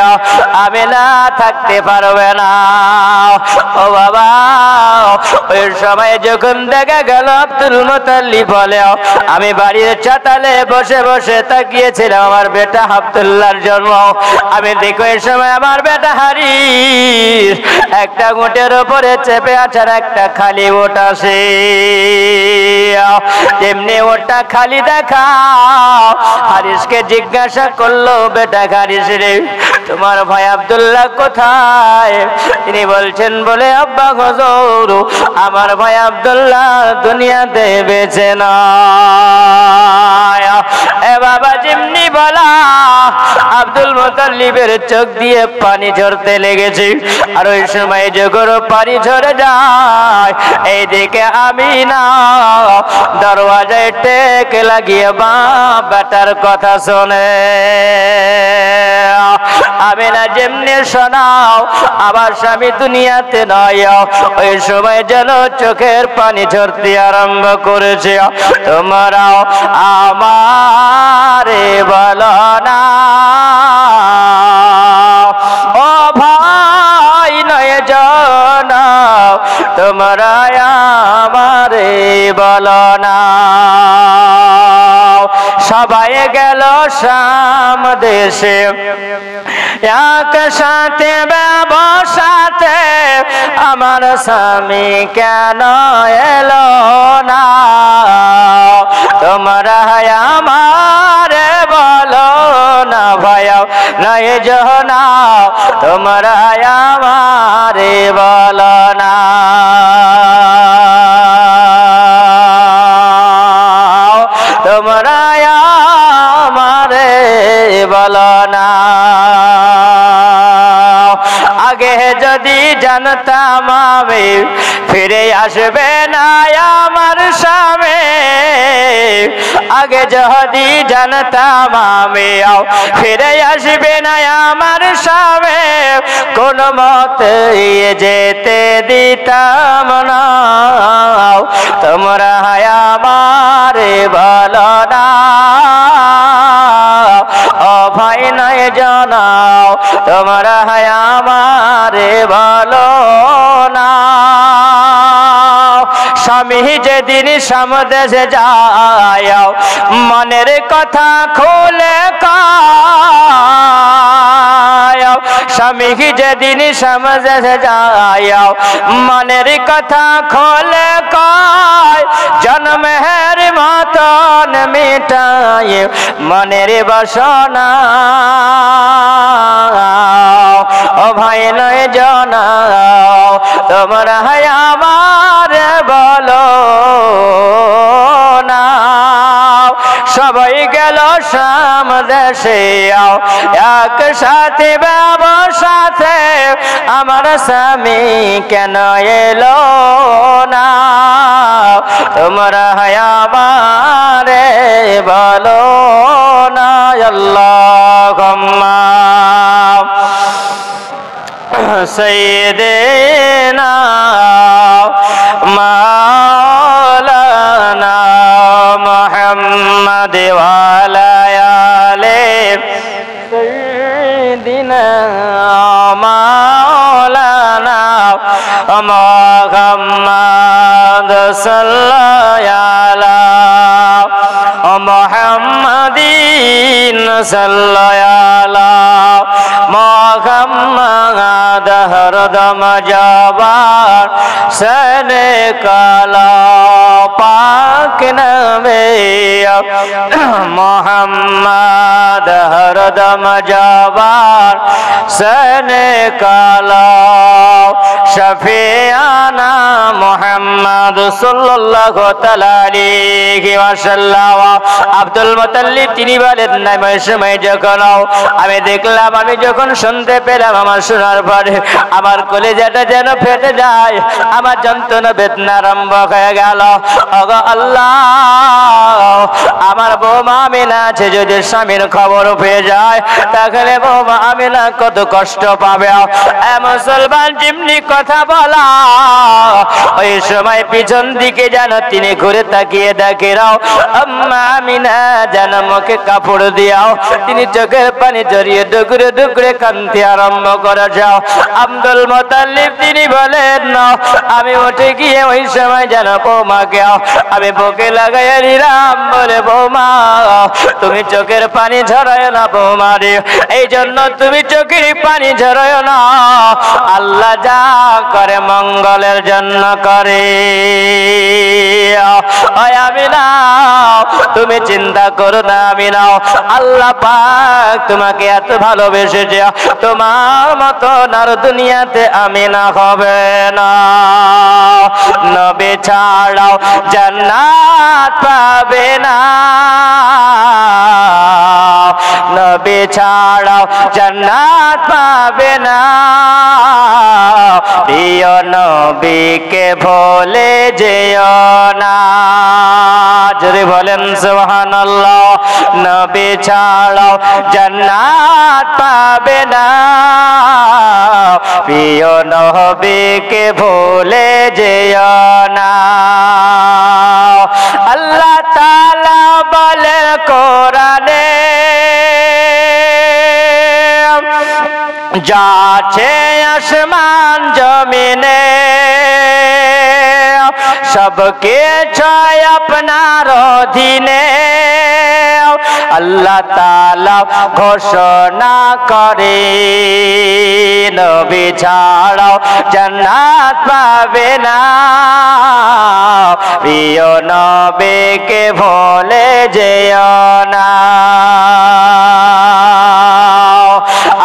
Speaker 1: আমিনা থাকতে পারবে না। ও বাবা ওই সময় যখন দেখা গেল আব্দুল মুতাল্লিব বলে আমি বাড়ির চাতালে বসে বসে তাকিয়েছিলাম আমার বেটা আব্দুল্লাহর জন্ম। আমি দেখো এই সময় আমার বেটা হারিস একটা উটের উপরে চেপে আছে, একটা খালি উট আছে, তেমনি ওটা খালি দেখা। হারিসকে জিজ্ঞাসা করলো বেটা হারিস রে, তোমার ভাই আব্দুল্লাহ কোথায়? তিনি বলছেন বলে আব্বা হুজুর আমার ভাই আব্দুল্লাহ দুনিয়াতে বেঁচে না। এ বাবা যেমনি বলা আব্দুল মুতাল্লিবের চোখ দিয়ে পানি ঝরতে লেগেছে, আর ওই সময় যখন পানি ঝরে যায় এইদিকে আমিনা দরওয়াজায় টেক লাগিয়ে মা বেটার কথা শোনে। আমিনা যেমনি শোনাও আমার স্বামী দুনিয়াতে নয়, ওই সময় যেন চোখের পানি ঝরতে আরম্ভ করেছে। তোমরাও আমারে বলো না ও ভাই নয় জানা, তোমরা আমারে বলো না। সবাই গেল শাম দেশে একসাথে ব্যবসাতে আমার স্বামী কেন এলো না তোমরা আমারে বলো না ভাইয়া নাই জনা তোমরা আমারে বলো না তোমরা আমারে বলো না আগে যদি জানতাম আমি ফিরে আসবে না আমার স্বামী আগে যদি জানতাম আমি ফিরে আসবে না আমার স্বামী কোন মতে যেতে দিতাম না তোমরা আমারে বলো না ও ভাই নয় জানাও তোমরা আমারে বলো না স্বামী যেদিন সামদেশে যায় মনের কথা খুলে কয় স্বামী যেদিন সামদেশে যায় মনের কথা খুলে কয় জন্মের মতন মিটায় মনের বাসনা ও ভাই নয় জানাও তোমরা আমার বলো না সবাই গেল শাম দেশে একসাথে ব্যবসাতে আমার স্বামী কেন এলো না তোমরা আমারে বলো না আল্লাহুম্মা সাইয়্যিদিনা মাওলানা মুহাম্মদ ওয়া আলা আলি সাইয়্যিদিনা মাওলানা মুহাম্মদ সাল্লাল্লাহু আলা মুহাম্মাদিন সাল্লাল্লাহু আলা মুহাম্মদ হরদম জবান সনে কালা পাক নবে মুহাম্মদ হরদম জবান সনে কালা শফিয়ানা মুহাম্মদ সাল্লাল্লাহু তাআলা আলাইহি ওয়াসাল্লাম আব্দুল মুতাল্লিব তিনি বলেন না সময় যখন আমি দেখলাম আমি যখন শুনতে পেলাম আমার শোনার পরে আমার কলিজাটা যেন ফেটে যায় আমার যন্ত্রণা বেদনা আরম্ভ হয়ে গেল ওগো আল্লাহ আমার বৌমা আমিনা আছে যদি স্বামীর খবর পেয়ে যায় তাহলে বৌমা আমিনা কত কষ্ট পাবে মুসলমান যেমনি কথা বলা ওই সময় পিছন দিকে যেন তিনি ঘুরে তাকিয়ে দেখে রাও আম্মা আমিনা যেন মুখে কাপড় দিয়াও তিনি চোখের পানি জড়িয়ে ডুকরে ডুকরে কাঁদতে আরম্ভ করে যাও আব্দুল মুতাল্লিব তিনি বলেন না আমি উঠে গিয়ে ওই সময় যেন বৌমাকে আমি বুকে লাগাইয়া নিলাম বলে বৌমা তুমি চোখের পানি ঝরায় না বৌমা রে এই জন্য তুমি চোখের পানি ঝরায় না আল্লাহ যা করে মঙ্গলের জন্য করে আমি না তুমি চিন্তা করো না আমি নাও আল্লাহ পাক তোমাকে এত ভালোবেসেছে তোমার মতো আর দুনিয়াতে আমি না হবে না নবী ছাড়াও জান্নাত পাবে না নবী ছাড়াও জান্নাত পাবে না প্রিয় নবীকে ভুলে যেও না জোরে বলেন সুবহানাল্লাহ নবী ছাড়াও জান্নাত পাবে না প্রিয় নবীকে ভুলে যেও না আল্লাহ তাআলা বলে কোরআনে যাচ্ছে আসমান জমিনে सबके छाय अपनार अधीने আল্লাহ তাআলা ঘোষণা করে নবী ছাড়াও জান্নাত পাবে না প্রিয় নবীকে ভুলে যেও না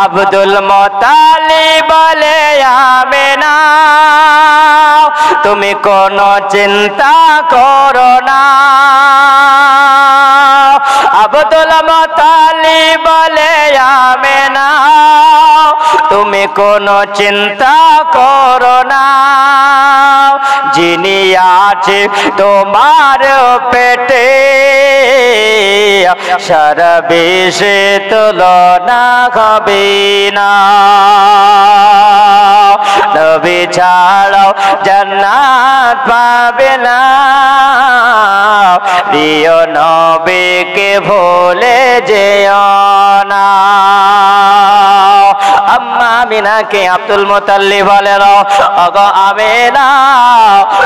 Speaker 1: আব্দুল মুত্তালিব বলে আমেনা তুমি কোনো চিন্তা করো না আব্দুল মুত্তালিব বলে আমেনা তুমি কোনো চিন্তা করো না যিনি আছে তোমার পেটে সারা বিশ্বে তুলনা হবে না নবী ছাড়াও জান্নাত পাবে না প্রিয় নবীকে ভুলে যেও না আম্মা আমিনাকে আব্দুল মুত্তালিব বলেন ওগো আমিনা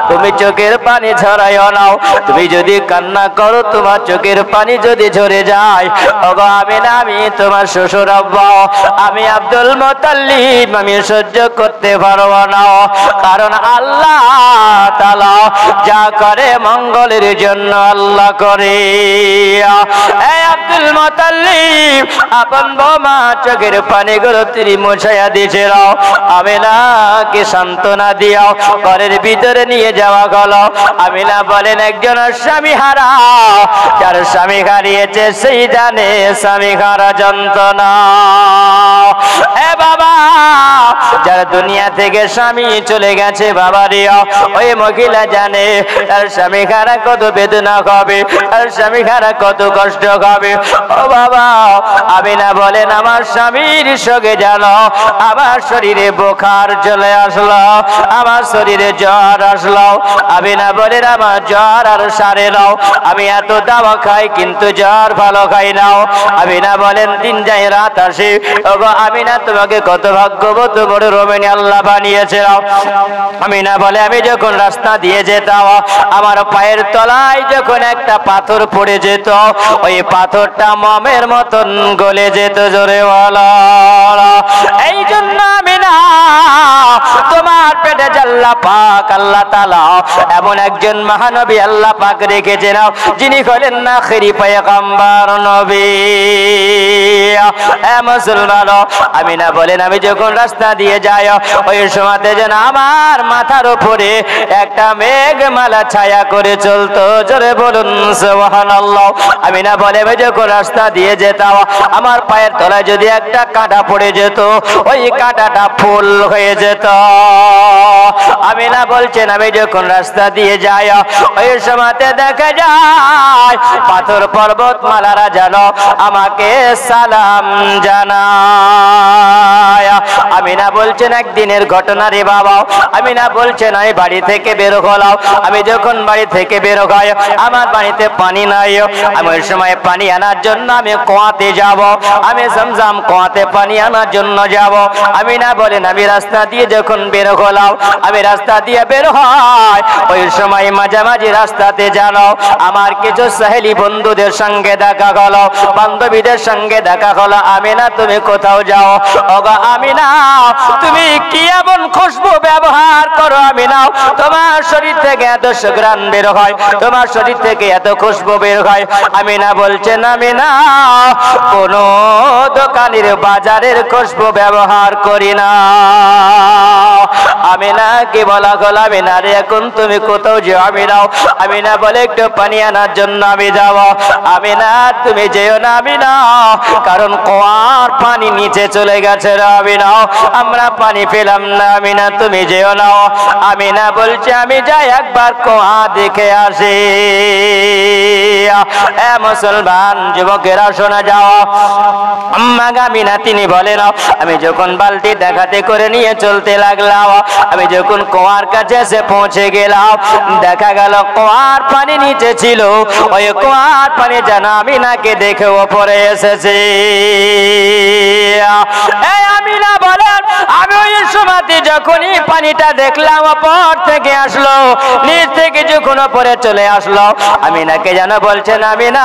Speaker 1: তুমি চোখের পানি ঝরাইও নাও তুমি যদি কান্না করো তোমার চোখের পানি যদি ঝরে যায় ওগো আমিনা আমি তোমার শ্বশুর আব্বা আমি আব্দুল মুত্তালিব আমি সহ্য করতে পারবো না কারণ আল্লাহ তাআলা যা করে মঙ্গলের জন্য আল্লাহ করে এই আব্দুল মুত্তালিব আপন বৌমা চোখের পানিগুলো তিনি মুছাইয়া দিয়েছিল আমিনাকে সান্ত্বনা দিয়াও ঘরের ভিতরে নিয়ে যাওয়া গেল আমিনা বলেন একজন স্বামী হারা যার স্বামী হারিয়েছে সেই জানে স্বামী হারা যন্ত্রণা এ বাবা যার দুনিয়া থেকে স্বামী চলে গেছে বাবা রিয়া ওই মহিলা জানে তার স্বামী হারা কত বেদনা হবে তার স্বামী হারা কত কষ্ট হবে ও বাবা আমিনা বলেন আমার স্বামীর সঙ্গে জানো আমার শরীরে বোখার চলে আসলো আমার শরীরে জ্বর আসলো আমিনা বলেন আমার জ্বর আর সারে নাও আমি এত দাওয়া খাই কিন্তু জ্বর ভালো খাই নাও আমিনা বলেন দিন যায় রাত আসে ওগো আমিনা তোমাকে কত ভাগ্যবত বড় রবেন আল্লাহ বানিয়েছে আমিনা বলে আমি যখন রাস্তা দিয়ে যেতাম আমার পায়ের তলায় যখন একটা পাথর পড়ে যেত ওই পাথরটা মমের মতন গলে যেত জোরে বলা এই জন্য আমিনা তোমার পেটে আল্লাহ পাক আল্লাহ তাআলা এমন একজন মহানবী আল্লাহ পাক রেখেছেন যিনি হলেন আখেরি পয়গম্বর নবী এ মুসলমান আমিনা বলেন আমি যখন রাস্তা দিয়ে যাই ওই সময়তে যেন আমার মাথার উপরে একটা মেঘমালা ছায়া করে চলতো জোরে বলুন সুবহানাল্লাহ আমিনা বলে আমি যখন রাস্তা দিয়ে যেতাম আমার পায়ের তলায় যদি একটা কাঁটা পড়ে যেত ওই কাঁটাটা ফুল হয়ে যেত আমিনা বলছেন আমি যখন রাস্তা দিয়ে যাই ওই সময়তে দেখা যায় পাথর পর্বতমালারা যেন আমাকে সালাম জানায় আমিনা বলছেন একদিনের ঘটনা রে বাবা আমিনা বলছেন আমি বাড়ি থেকে বের হলাম আমি যখন বাড়ি থেকে বের হই আমার বাড়িতে পানি নাই আমি ওই সময় পানি আনার জন্য আমি কুয়াতে যাব আমি জমজম কুয়াতে পানি আনার জন্য যাব আমিনা বলেন আমি রাস্তা দিয়ে যখন বের হলাম আমি রাস্তা দিয়ে বের হয় ওই সময় মাঝামাঝি রাস্তাতে জানো আমার কিছু সহেলি বন্ধুদের সঙ্গে দেখা হলো বান্ধবীদের সঙ্গে দেখা হলো আমিনা তুমি কোথাও যাও ওগো আমিনা তুমি কি এমন খুশবু ব্যবহার করো আমিনা তোমার শরীর থেকে এত সুঘ্রাণ বের হয় তোমার শরীর থেকে এত খুশবু বের হয় আমিনা বলছেন আমিনা কোন দোকানের বাজারের খুশবু ব্যবহার করি না আমিনা কি বলা হলো আমিনা রে এখন তুমি কোথাও যাও আমিনা বলে একটু পানি আনার জন্য আমি যাব আমিনা তুমি যেও না আমিনা কারণ কুয়ার পানি নিচে চলে গেছে আমিনা আমরা পানি পেলাম না আমিনা তুমি যেও না আমিনা বলছে আমি যাই একবার কুয়া দেখে আসি এ মুসলমান যুবকেরা শোনা যাও আম্মা আমিনা তিনি বলেন আমি যখন বালতি দেখাতে করে নিয়ে চলতে লাগলাম আমি যখন কুয়ার কাছে এসে পৌঁছে গেলাম দেখা গেল কুয়ার পানি নিচে ছিল ওই কুয়ার পানি যেন আমিনাকে দেখে ওপরে এসেছে আমিনা বলেন আমি ওই সময়তে যখনই পানিটা দেখলাম উপর থেকে আসলো, নিচ থেকে যখন উপরে চলে আসলো, আমিনাকে যেন বলছেন, আমিনা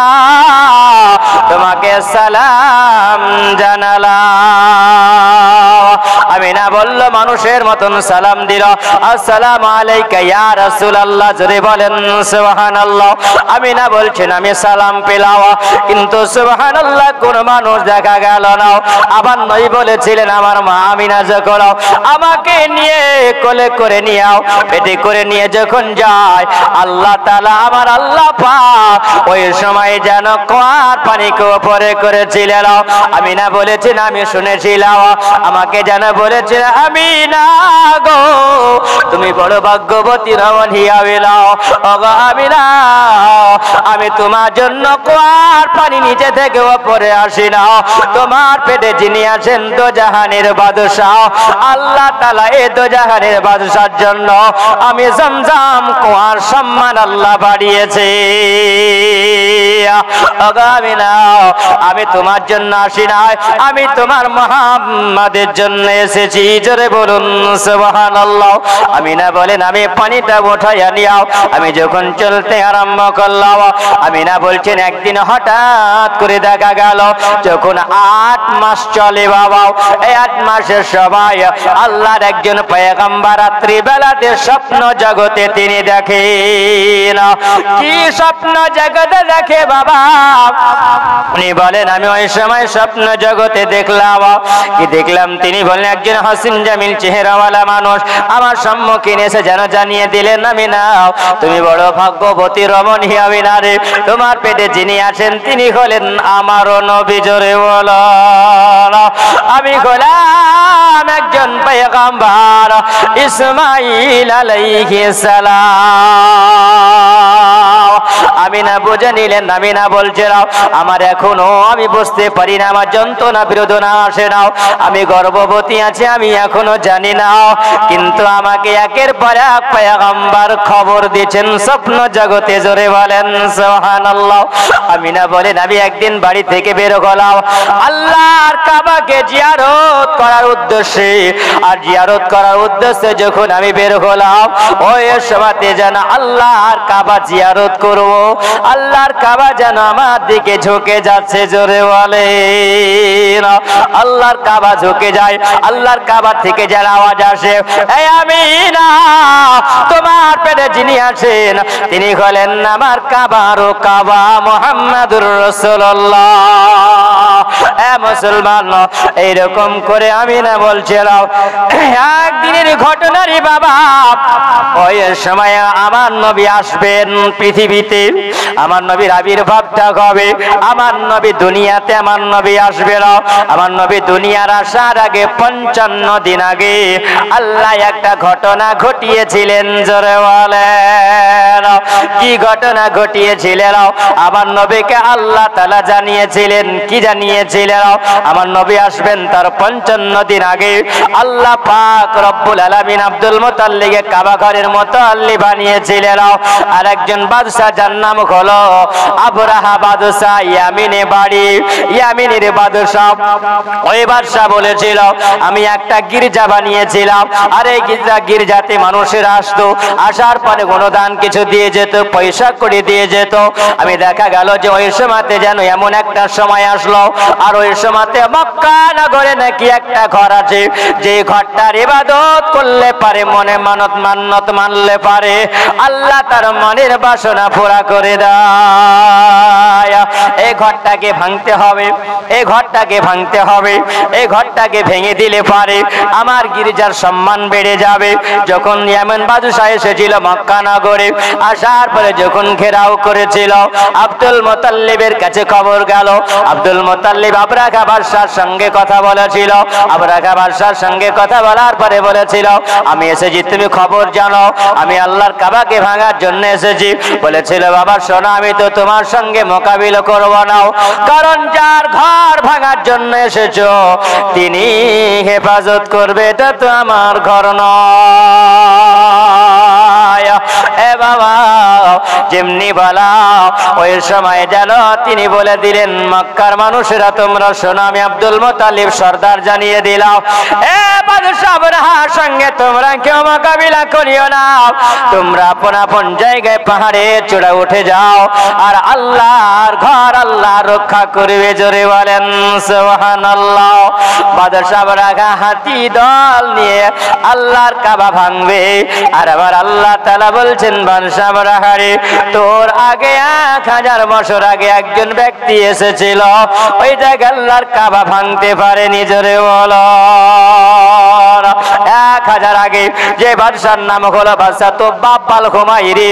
Speaker 1: তোমাকে সালাম জানালাম। আমিনা বলল, মানুষের মতন সালাম দিল, আসসালামু আলাইকা ইয়া রাসূলুল্লাহ। জোরে বলেন সুবহানাল্লাহ। আমিনা বলছেন, আমি সালাম পেলাম, কিন্তু সুবহানাল্লাহ কোন মানুষ দেখা গেল না। আবার নবী বলেছিলেন, আমার মা আমিনা যখন আমাকে নিয়ে কোলে করে নিয়ে পেটে করে নিয়ে যখন যায়, আল্লাহ তাআলা আমার আল্লাহ পাক ওই সময় যেন কুয়ার পানিকে উপরে করেছিলেন। আমিনা বলেছেন, আমি শুনেছিলাম, আমাকে যেন বলেছিলেন, আমিনা গো তুমি বড় ভাগ্যবতী রমণী আমিনা। ওগো আমিনা, আমি তোমার জন্য কুয়ার পানি নিচে থেকে উপরে আসি না, তোমার পেটে যিনি আছেন দোজাহানের বাদশাহ আল্লাহ তাআলা, এই দোজাহানের বাদশার জন্য আমি জমজম কুয়ার সম্মান আল্লাহ বাড়িয়েছে। ওগো আমিনা, আমি তোমার জন্য আসি না, আমি তোমার মুহাম্মাদের জন্য এসেছি। জোরে বলুন সুবহানাল্লাহ। আমিনা বলেন, আমি পানিটা উঠাইয়া নিও। আমি যখন চলতে আরম্ভ করলাম, আমিনা বলছেন, একদিন হঠাৎ করে দেখা গেল, যখন 8 মাস চলে বাবা, এই 8 মাসের সময় আল্লাহর একজন পয়গম্বর রাত্রি বেলাতে স্বপ্ন জগতে তিনি দেখেন। কি স্বপ্ন জগতে দেখে বাবা? উনি বলেন, আমি ওই সময় স্বপ্ন জগতে দেখলাম। কি দেখলাম? তিনি বলেন, একজন হাসিন জামিল চেহারাওয়ালা মানুষ আমার সম্মুখীন এসে যেন জানিয়ে দিলেন, আমিনা তুমি বড় ভাগ্যবতী রমণী আমিনা রে, তোমার পেটে যিনি আছেন তিনি হলেন আমারও নবী। জোরে বলো, আমি হলাম একজন পয়গম্বর ইসমাঈল আলাইহিস সালাম। আমিনা বুঝে নিলেন। আমিনা বলছে, আমার এখনো আমি বুঝতে পারি না, আমার যন্ত্রণা বেদনা আসে না, আমি গর্ভবতী আছি আমি এখনো জানি না, কিন্তু আমাকে একের পর এক পয়গম্বর খবর দিয়েছেন স্বপ্ন জগতে। জোরে বলেন সুবহানাল্লাহ। আমিনা বলেন, আমি একদিন বাড়ি থেকে বের হলাম আল্লাহর কাবাকে জিয়ারত করার উদ্দেশ্যে। আর জিয়ারত করার উদ্দেশ্যে যখন আমি বের হলাম, ওই সময়তে যেন আল্লাহর কাবা জিয়ারত করব, আল্লাহর কাবা যেন আমার দিকে ঝুঁকে যাচ্ছে। জোরে বলে, আল্লাহর কাবা ঝুঁকে যায়, আল্লাহর কাবা থেকে যার আওয়াজ আসে, এই আমিনা তোমার পেটে যিনি আছেন তিনি হলেন আমার কাবারও কাবা মুহাম্মাদুর রাসূলুল্লাহ। এ মুসলমান, এইরকম করে আমিনা বলছিলাম, একদিনের ঘটনা রে বাবা। ওই সময় আমার নবী আসবেন পৃথিবীতে, আমার নবীর আবির্ভাবটা হবে, আমার নবী দুনিয়াতে আমার নবী আসবে না। আমার নবী দুনিয়ার আসার আগে 55 দিন আগে আল্লাহ একটা ঘটনা ঘটিয়েছিলেন। জোরে বলেন, কি ঘটনা ঘটিয়েছিলেন? আমার নবীকে আল্লাহ তাআলা জানিয়েছিলেন। কি জানিয়েছিলেন? আমার নবী আসবেন তার 55 দিন আগে আল্লাহ পাক রব্বুল আলামিন আব্দুল মুতাল্লিবকে কাবা ঘরের মুতাল্লি বানিয়েছিলেন। আর একজন বাদশা যার নাম হলো আবরাহা বাদশা, ইয়ামিনে বাড়ি, ইয়ামিনের বাদশা। ওই বাদশা বলেছিল, আমি একটা গির্জা বানিয়েছিলাম, আর এই গির্জাতে মানুষেরা আসতো, আসার পরে অনুদান কিছু দিয়ে যেত, পয়সা করে দিয়ে যেত। আমি দেখা গেল যে ওই সময়তে যেন এমন একটা সময় আসলো, আর ওই সময়তে মক্কা নগরে নাকি একটা ঘর আছে, যে ঘরটার ইবাদত করলে পারে, মনে মান্নত মানলে পারে আল্লাহ তার মনের বাসনা পুরা করে দেয়। এই ঘরটাকে ভাঙতে হবে, এই ঘরটাকে ভাঙতে হবে, এই ঘরটাকে ভেঙে দিলে পারে আমার গির্জার সম্মান বেড়ে যাবে। যখন ইয়ামান বাদশা এসেছিল মক্কা নগরে, আসার পরে যখন ঘেরাও করেছিল, আব্দুল মুতাল্লিবের কাছে খবর গেল। আব্দুল মুতাল্লিব আবরাহা বাদশার সঙ্গে কথা বলেছিল। আবরাহা বাদশার সঙ্গে কথা বলার পরে বলেছিল, আমি এসেছি তুমি খবর জানো, আমি আল্লাহর কাবাকে ভাঙার জন্য এসেছি। বলেছিল, বাবা শোনো, আমি তো তোমার সঙ্গে মোকাবিলা করব না, কারণ যার ঘর ভাঙার জন্য এসেছো তিনি হেফাজত করবে, এটা তো আমার ঘর নয়। এ বাবা, যেমনি বলাও ওই সময় যেন তিনি বলে দিলেন, মক্কার মানুষেরা তোমরা শোনো, আমি আব্দুল মুত্তালিব সর্দার জানিয়ে দিলাম, এ বাদশা আবরাহার সঙ্গে তোমরা কেউ মোকাবিলা করিও না, তোমরা আপন আপন জায়গায় পাহাড়ে চূড়া উঠে যাও, আর আল্লাহর ঘর আল্লাহ রক্ষা করবে। জোরে বলেন সুবহানাল্লাহ। বাদশা আবরাহা হাতি দল নিয়ে আল্লাহর কাবা ভাঙবে, আর আবার আল্লাহ তাআলা বলছেন, বাদশা আবরাহা রে, তোর আগে 1000 বছর আগে একজন ব্যক্তি এসেছিল, ওই জায়গায় আল্লাহর কাবা ভাঙতে পারেনি। জোরে বলো 1000 আগে যে বাদশার নাম হলো বাদশা তো বাব্বাল হুমায়রি,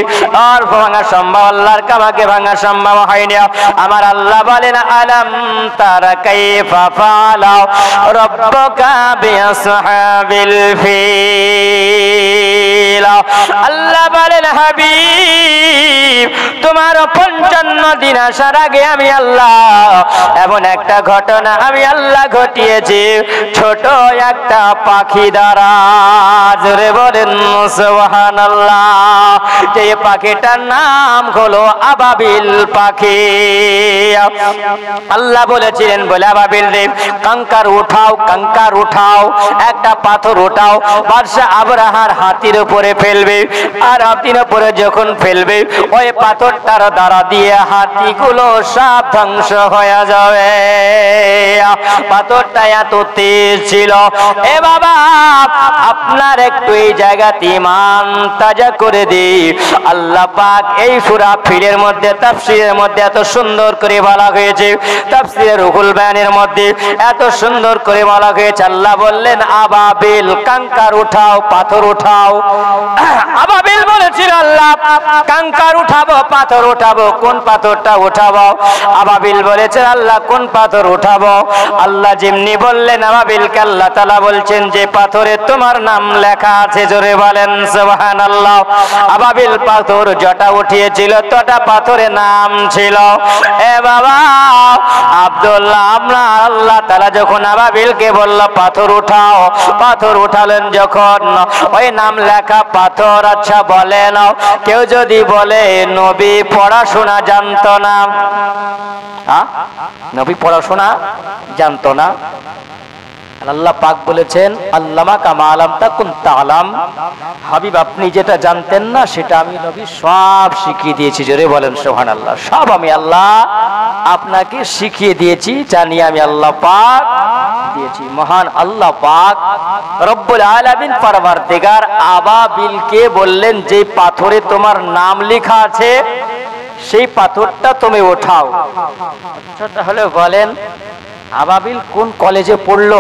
Speaker 1: আর ভাঙা সম্ভব, আল্লাহর কাবাকে ভাঙা সম্ভব হয়নি। আমার আল্লাহ বলেন, আলাম তারা কাইফা ফাআলা রাব্বুকা বিআসহাবিল ফিল। আল্লাহ বলেন, হাবিব তোমার 55 দিন আসার আগে আমি আল্লাহ এমন একটা ঘটনা আমি আল্লাহ ঘটিয়েছি, ছোট একটা পাখি দ্বারা। জোরে বলেন সুবহানাল্লাহ। যে পাখিটার নাম হলো আবাবিল পাখি। আল্লাহ বলেছিলেন, বলে আবাবিল রে, কাঙ্কার উঠাও, কাঙ্কার উঠাও, একটা পাথর উঠাও, বাদশা আবরাহার হাতির উপরে ফেলবে, আর হাতির উপরে যখন ফেলবে ওই পাথরটার দ্বারা দিয়ে হাতিগুলো সব ধ্বংস হয়ে যাবে। পাথরটা এত তেজ ছিল। এ বাবা, আপনার একটু এই জায়গাতে ঈমান তাজা করে দিই। আল্লাহ পাক এই সূরা ফিলের মধ্যে, তাফসীরের মধ্যে এত সুন্দর করে বলা হয়েছে, তাফসীরে রুহুল বায়ানের মধ্যে এত সুন্দর করে বলা হয়েছে। আল্লাহ বললেন, আবাবিল কাঙ্কার উঠাও, পাথর উঠাও। আবাবিল বলেছিল, আল্লাহ কাঙ্কার উঠাবো, পাথর উঠাবো, কোন পাথরটা উঠাবো? আবাবিল বলেছে, আল্লাহ কোন পাথর উঠাবো? আল্লাহ যেমনি বললেন আবাবিলকে, আল্লাহ তাআলা বলছেন, যে পাথরে তোমার নাম লেখা আছে। জোরে বলেন সুবহানাল্লাহ। আবাবিল পাথর জটা উঠিয়েছিল, তোটা পাথরে নাম ছিল। এ বাবা আব্দুল্লাহ, আমরা আল্লাহ তাআলা যখন আবাবিলকে বলল পাথর উঠাও, পাথর উঠালেন যখন, ওই নাম লেখা পাথর। আচ্ছা বলেন, কেউ যদি বলে নবী পড়াশোনা জানতো না, নবী পড়াশোনা জানতো না, আল্লাহ পাক বলেছেন, আল্লামা কামা আলাম তাকুন তাআলাম, হাবিব আপনি যেটা জানতেন না সেটা আমি নবী সব শিখিয়ে দিয়েছি। জোরে বলেন সুবহানাল্লাহ। সব আমি আল্লাহ আপনাকে শিখিয়ে দিয়েছি, জানি আমি আল্লাহ পাক দিয়েছি। মহান আল্লাহ পাক রব্বুল আলামিন পরওয়ারদিগার আবাবিলকে বললেন, যে পাথরে তোমার নাম লেখা আছে সেই পাথরটা তুমি ওঠাও। আচ্ছা তাহলে বলেন, আবাবিল কোন কলেজে পড়লো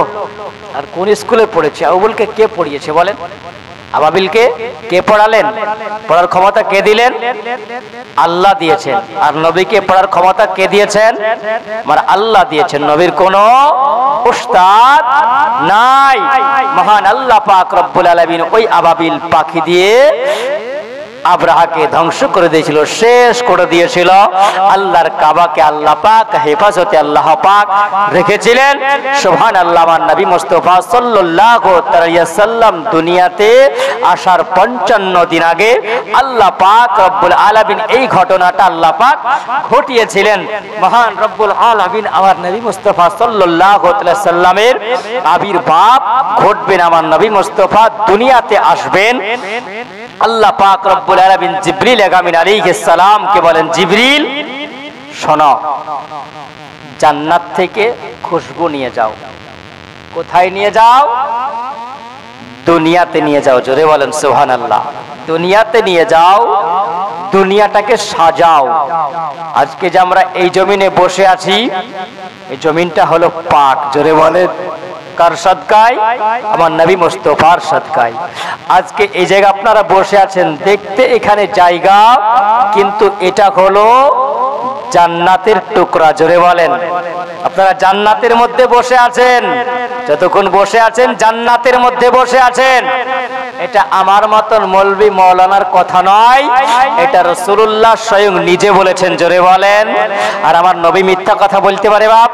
Speaker 1: আর কোন স্কুলে পড়েছে? আবাবিলকে কে পড়িয়েছে বলেন? আবাবিলকে কে পড়ালেন? পড়ার ক্ষমতা কে দিলেন? আল্লাহ দিয়েছেন। আর নবীকে পড়ার ক্ষমতা কে দিয়েছেন? আমার আল্লাহ দিয়েছেন। নবীর কোনো উস্তাদ নাই। মহান আল্লাহ পাক রব্বুল আলামিন ওই আবাবিল পাখি দিয়ে আব্রাহাকে ধ্বংস করে দিয়েছিল, শেষ করে দিয়েছিল। আল্লাহর কাবাকে আল্লাহ পাক হেফাজতে আল্লাহ পাক রেখেছিলেন। সুবহানাল্লাহ। আমার নবী মুস্তাফা সাল্লাল্লাহু আলাইহি ওয়াসাল্লাম দুনিয়াতে আসার 55 দিন আগে আল্লাহ পাক রব্বুল আলামিন এই ঘটনাটা আল্লাহ পাক ঘটিয়েছিলেন। মহান রব্বুল আলামিন আমার নবী মুস্তাফা সাল্লাল্লাহু আলাইহি ওয়াসাল্লামের আবির্ভাব ঘটবেন, আমার নবী মুস্তাফা দুনিয়াতে আসবেন। আল্লাহ পাক রব্বুল আলামিন জিবরিল আমিন আলাইহিস সালাম কে বলেন, জিবরিল শোনো, জান্নাত থেকে খুশবু নিয়ে যাও। কোথায় নিয়ে যাও? দুনিয়াতে নিয়ে যাও। জোরে বলেন সুবহানাল্লাহ। দুনিয়াতে নিয়ে যাও, দুনিয়াটাকে সাজাও। আজকে যে আমরা এই জমিনে বসে আছি, এই জমিনটা হলো পাক। জোরে বলেন কার সাদকায়? আমার নবী মুস্তাফার সাদকায়। আজকে এই জায়গা আপনারা বসে আছেন, দেখতে এখানে জায়গা, কিন্তু এটা হলো জান্নাতের টুকরা। জোরে বলেন, আপনারা জান্নাতের মধ্যে বসে আছেন। যতক্ষণ বসে আছেন জান্নাতের মধ্যে বসে আছেন। এটা আমার মতন মৌলবি মৌলানার কথা নয়, এটা রাসূলুল্লাহ স্বয়ং নিজে বলেছেন। জোরে বলেন। আর আমার নবী মিথ্যা কথা বলতে পারে বাপ?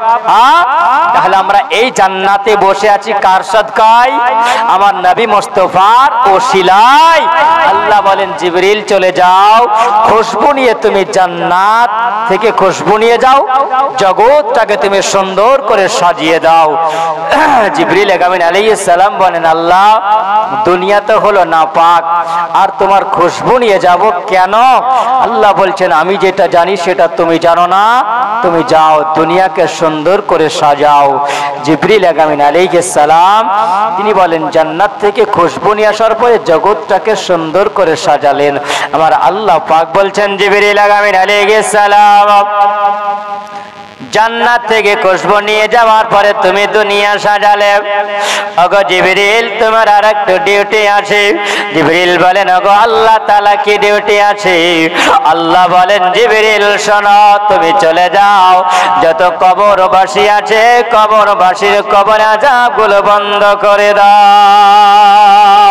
Speaker 1: তাহলে আমরা এই জান্নাতে বসে আছি কার সাদকায়? আমার নবী মুস্তাফার ওসিলায়। আল্লাহ বলেন জিবরিল চলে যাও, খুশবু নিয়ে তুমি জান্নাত থেকে খুশবু নিয়ে যাও, জগৎটাকে তুমি সুন্দর করে সাজিয়ে দাও। জিবরিল আমিন আলাইহিস সালাম বলেন আল্লাহ দুনিয়া তো হলো নাপাক, আর তোমার খুশবু নিয়ে যাব কেন? আল্লাহ বলছেন আমি যেটা জানি সেটা তুমি জানো না, তুমি যাও দুনিয়াকে সুন্দর করে সাজাও। জিবরিল আমিন আলাইহিস সালাম তিনি বলেন জান্নাত থেকে খুশবু নিয়ে আসার পরে জগৎটাকে সুন্দর করে সাজালেন। আমার আল্লাহ পাক বলছেন জিবরিল আমিন আলাইহিস সালাম জান্নাত থেকে খুশবু নিয়ে যাওয়ার পরে তুমি দুনিয়া সাজালে। ওগো জিবরিল তোমার আরেকটা ডিউটি আছে। জিবরিল বলেন ওগো আল্লাহ তাআলা কি ডিউটি আছে? আল্লাহ বলেন জিবরিল শোনো, তুমি চলে যাও, যত কবরবাসী আছে কবরবাসীর কবর আযাবগুলো বন্ধ করে দাও।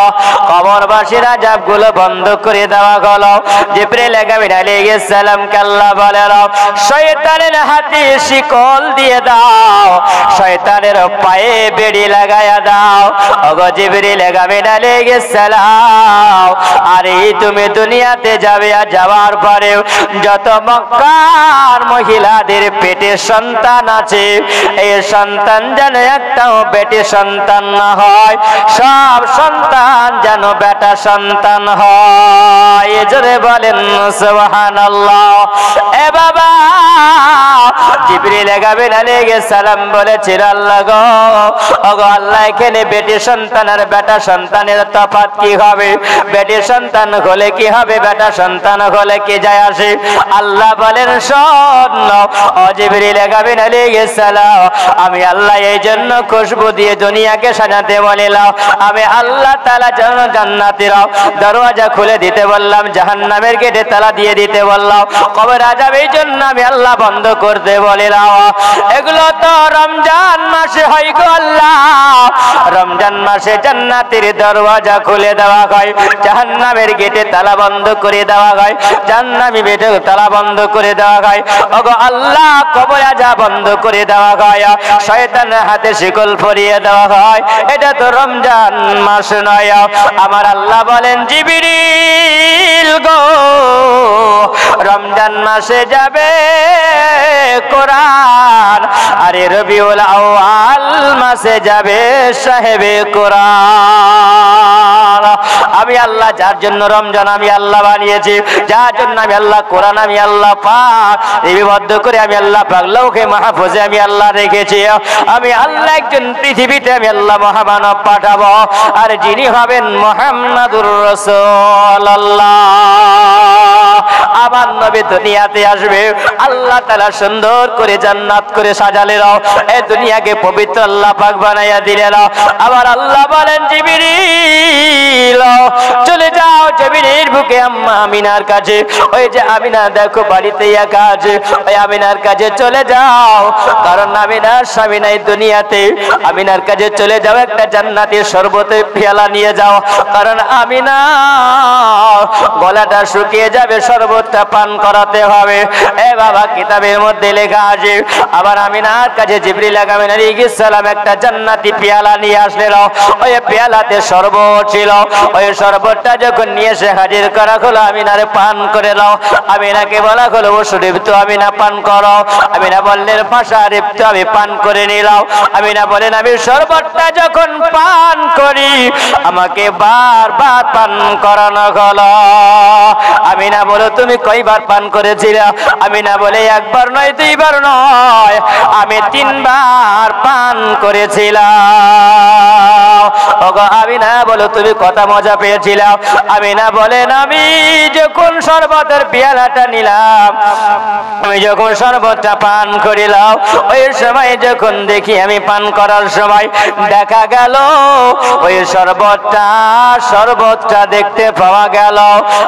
Speaker 1: কবরবাসীর আযাবগুলো বন্ধ করে দেওয়া হলো। জিবরিল আলাইহিস সালামকে আল্লাহ বলেন শয়তানের হাতে শিকল দিয়ে দাও, শয়তানের পায়ে বেড়ি লাগায়া দাও। ওগো জিবরিল আলাইহিস সালাম আরে তুমি দুনিয়াতে যাবে, আর যাওয়ার পরে যত মক্কার মহিলাদের পেটে সন্তান আছে এই সন্তান যেন একটাও বেটি সন্তান না হয়, সব সন্তান যেন বেটা সন্তান হয়। জোরে বলেন সুবহানাল্লাহ। এ বাবা জিবরিল আলাইহিস সালাম বলেছিল আল্লাহ গো ওগো আল্লাহ এখানে বেটি সন্তান আর বেটা সন্তানের তফাৎ কি হবে? বেটি সন্তান হলে কি হবে, বেটা সন্তান হলে কি যায় আসে? আল্লাহ বলেন শোন ও জিবরিল আলাইহিস সালাম আমি আল্লাহ এই জন্য খুশবু দিয়ে দুনিয়াকে সাজাতে বলিলাম। আমি আল্লাহ তাআলা যেন জান্নাতের দরওয়াজা খুলে দিতে বললাম, জাহান্নামের গেটে তালা দিয়ে দিতে বললাম, কবর আযাব এই জন্য আমি আল্লাহ বন্ধ করতে বলিলাম। এগুলো তো রমজান মাসে হয় গো আল্লাহ, রমজান মাসে জান্নাতের দরওয়াজা খুলে দেওয়া হয়, জাহান্নামের গেটে তালা বন্ধ করে দেওয়া হয়, জাহান্নামী গেটে তালা বন্ধ করে দেওয়া হয়। ওগো আল্লাহ কবর আযাব বন্ধ করে দেওয়া হয়, শয়তানের হাতে শিকল পরিয়ে দেওয়া হয়। এটা তো রমজান মাস নয়। আমার আল্লাহ বলেন জিবরিল গো রমজান মাসে যাবে কোরআন, আরে রবিউল আউয়াল মাসে যাবে সাহেবে কোরআন। আমি আল্লাহ যার জন্য রমজান আমি আল্লাহ বানিয়েছি, যার জন্য আমি আল্লাহ কোরআন আমি আল্লাহ পাক লিপিবদ্ধ করে আমি আল্লাহ পাক লৌহে মাহফুজে আমি আল্লাহ রেখেছি। আমি আল্লাহ একজন পৃথিবীতে আমি আল্লাহ মহামানব পাঠাবো, আর যিনি হবেন মুহাম্মাদুর রাসূলুল্লাহ। আমার নবী দুনিয়াতে আসবে, আল্লাহ তাআলা সুন্দর করে জান্নাত করে সাজালেন, এই দুনিয়াকে পবিত্র আল্লাহ পাক বানাইয়া দিলেন। আবার আল্লাহ বলেন জিবরিল চলে যাও জমিনের বুকে আম্মা আমিনার কাছে, ওই যে আমিনা দেখো বাড়িতে একা আছে, ওই আমিনার কাছে চলে যাও, কারণ আমিনার স্বামী নাই দুনিয়াতে। আমিনার কাছে চলে যাও, একটা জান্নাতের শরবতের পেয়ালা নিয়ে যাও, কারণ আমিনা গলাটা শুকিয়ে যাবে, শরবতটা পান করাতে হবে। এ বাবা কিতাবের মধ্যে লেখা আছে আবার আমিনার কাছে জিবরিল আলাইহিস সালাম একটা জান্নাতি পেয়ালা নিয়ে আসলেন, ওই পেয়ালাতে শরবত ছিল, ওই শরবতটা যখন নিয়ে এসে হাজির করা হলো আমিনারে পান করে নাও। আমিনাকে বলা হলো ও শরীফ তো আমিনা পান করো। আমিনা বললেন পাশা রিপ্ত আমি পান করে নিলাম। আমিনা বলেন আমি শরবতটা যখন পান করি আমাকে বারবার পান করানো হলো। আমিনা বলো তুমি কয়বার পান করেছিলে? আমিনা বলে একবার নয় দুইবার নয়, আমি 3 বার পান করেছিলাম। ওগো আমিনা বলো তুমি কত মজা পেয়েছিলাম? আমিনা বলেন আমি যখন শরবতের পেয়ালাটা নিলাম, আমি যখন শরবতটা পান করিলাম, ওই সময় যখন দেখি আমি পান করার সময় দেখা গেল ওই শরবতটা দেখতে পাওয়া গেল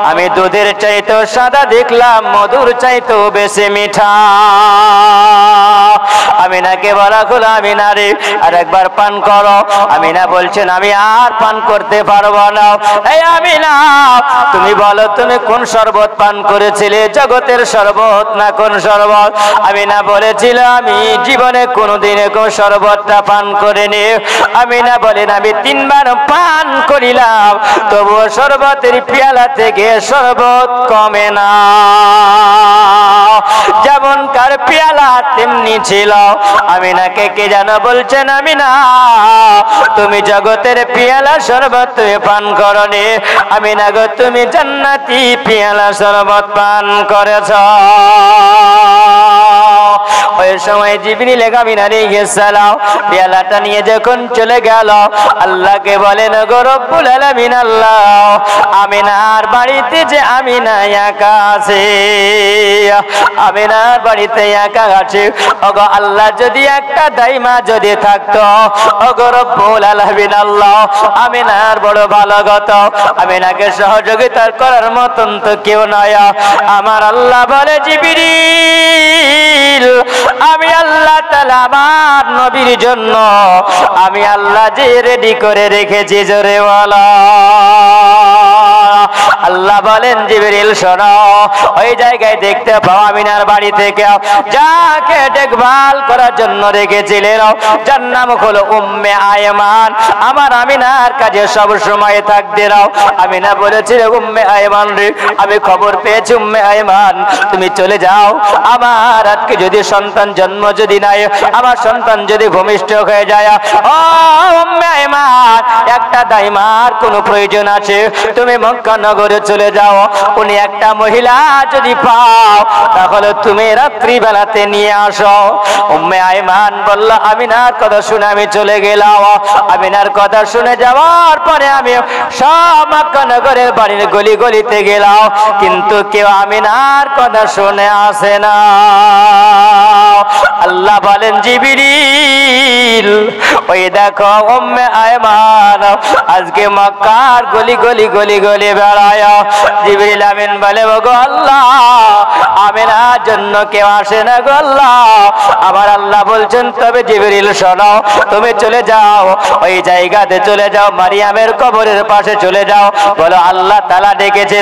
Speaker 1: আমি দুধের চাইতেও সাদা দেখলাম, মধুর চাইতেও বেশি মিঠা। আমিনাকে বলা হলো আমিনা রে আর একবার পান করো। আমিনা বলছে বলছেন আমি আর পান করতে পারবো না। এই আমিনা, তুমি বলো তুমি কোন শরবত পান করেছিলে, জগতের শরবত না কোন শরবত? আমিনা বলেছিল আমি জীবনে কোনোদিনে কোন শরবতটা পান করিনি। আমিনা বলেন আমি 3 বার পান করিলাম, তবুও শরবতের পেয়ালা থেকে শরবত কমে না। যেমন কার পেয়ালা তেমনি ছিল। আমিনাকে কে যেন বলছেন আমিনা তুমি জগতের পেয়ালা শরবত তুমি পান করনি, আমিনা গো তুমি জান্নাতি পেয়ালা শরবত পান করেছ। ওই সময় জিবরিল আমিনা আলাইহিস সালাম পেয়ালাটা নিয়ে যখন চলে গেল, আল্লাহকে বলেন গো রব্বুল আলামিন আল্লাহ, আমিনার বাড়িতে যে আমিনা একা আছে, আমিনার বাড়িতে একা আছে, ওগো আল্লাহ যদি একটা দাইমা যদি থাকতো, ওগো রব্বুল আলামিন আল্লাহ, আমিনার বড় ভালো হতো, আমিনাকে সহযোগিতা করার মতন তো কেউ নয়। আমার আল্লাহ বলে জিবরিল আমি আল্লাহ তাআলা আমার নবীর জন্য আমি আল্লাহ যে রেডি করে রেখেছি, জোরে বলো। আল্লাহ বলেন জিবরিল শোনো, ওই জায়গায় দেখতে পাও আমিনার বাড়ি থেকে যাকে দেখভাল করার জন্য রেখেছিলেন, যার নাম হলো উম্মে আয়মান, আমার আমিনার কাছে সব সময় থাকতে দাও। আমিনা বলেছিল উম্মে আয়মান রে, আমি খবর পেয়েছি উম্মে আয়মান তুমি চলে যাও, আমার আজকে যদি সন্তান জন্ম যদি নাই, আমার সন্তান যদি ভূমিষ্ঠ হয়ে যায়, ও উম্মে আয়মান একটা দাইমার কোনো প্রয়োজন আছে, তুমি মক্কা নগরে চলে যাও, উনি একটা মহিলা যদি পাও তাহলে তুমি রাত্রি বেলাতে নিয়ে আসো। উম্মে আয়মান বলল আমিনার কথা শুনে আমি চলে গেলাম। আমিনার কথা শুনে যাওয়ার পরে আমি সব মক্কা নগরের বাড়ির গলি গলিতে গেলাম, কিন্তু কেউ আমিনার কথা শুনে আসে না। আল্লাহ বলেন জিবরিল ওই দেখো উম্মে আয়মান আজকে মক্কার গলি গলি গলি গলি বেড়ায়। জিবরিল আমিন বলে ওগো আল্লাহ, আমিনার জন্য কেউ আসে না গো আল্লাহ। আমার আল্লাহ বলছেন তবে জিবরিল শোনো, তুমি চলে যাও, ওই জায়গাতে চলে যাও, মারিয়ামের কবরের পাশে চলে যাও, বলো আল্লাহ তাআলা ডেকেছে,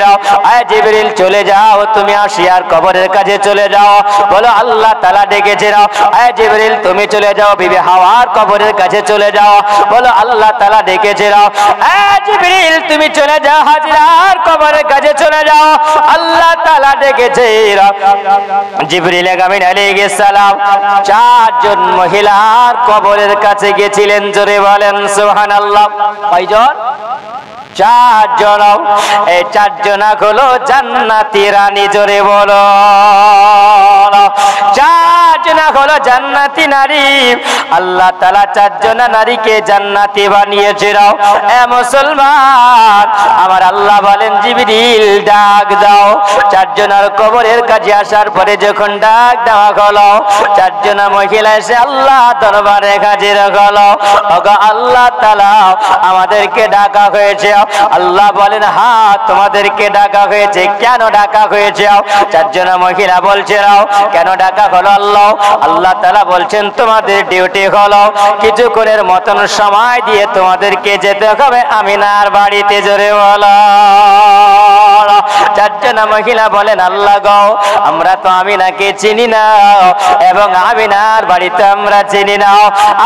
Speaker 1: আয় জিবরিল চলে যাও, তুমি আসিয়ার কবরের কাছে চলে যাও, বলো আল্লাহ তাআলা ডেকেছে, আয় জিবরিল তুমি চলে যাও, বিবি হাওয়ার কবরের কাছে চলে যাও, বলো আল্লাহ তাআলা ডেকেছে, আয় জিবরিল তুমি চলে যাও, হাজরার কবরের কাছে চলে যাও, আল্লাহ তাআলা ডেকেছে। জিবরিল আমিন আলাইহিস সালাম 4 জন মহিলার কবরের কাছে গিয়েছিলেন, জোরে বলেন সুবহানাল্লাহ। কয়জন? 4 জন। এই 4 জনা হলো জান্নাতি রানী, জোরে বলো। 4 জনা হলো জান্নাতি নারী। আল্লাহ তাআলা 4 জনা নারীকে জান্নাতি বানিয়েছিল। এ মুসলমান, আমার আল্লাহ বলেন জিবরিল ডাক দাও। 4 জনার কবরের কাছে আসার পরে যখন ডাক দেওয়া হলো, 4 জনা মহিলা এসে আল্লাহ দরবারে হাজির হলো। ওগো আল্লাহ তাআলা আমাদেরকে ডাকা হয়েছে। আল্লাহ বলেন হ্যাঁ তোমাদেরকে ডাকা হয়েছে। কেন ডাকা হয়েছে? 4 জনা মহিলা বলছে কেন ডাকা হলো আল্লাহ? আল্লাহ তাআলা বলছেন তোমাদের ডিউটি হলো কিছুক্ষণের মতন সময় দিয়ে তোমাদেরকে যেতে হবে আমিনার বাড়িতে, জোরে বলো। 4 জনা মহিলা বলেন আল্লাহ গো, আমরা তো আমিনাকে চিনি না এবং আমিনার বাড়িতে আমরা চিনি না।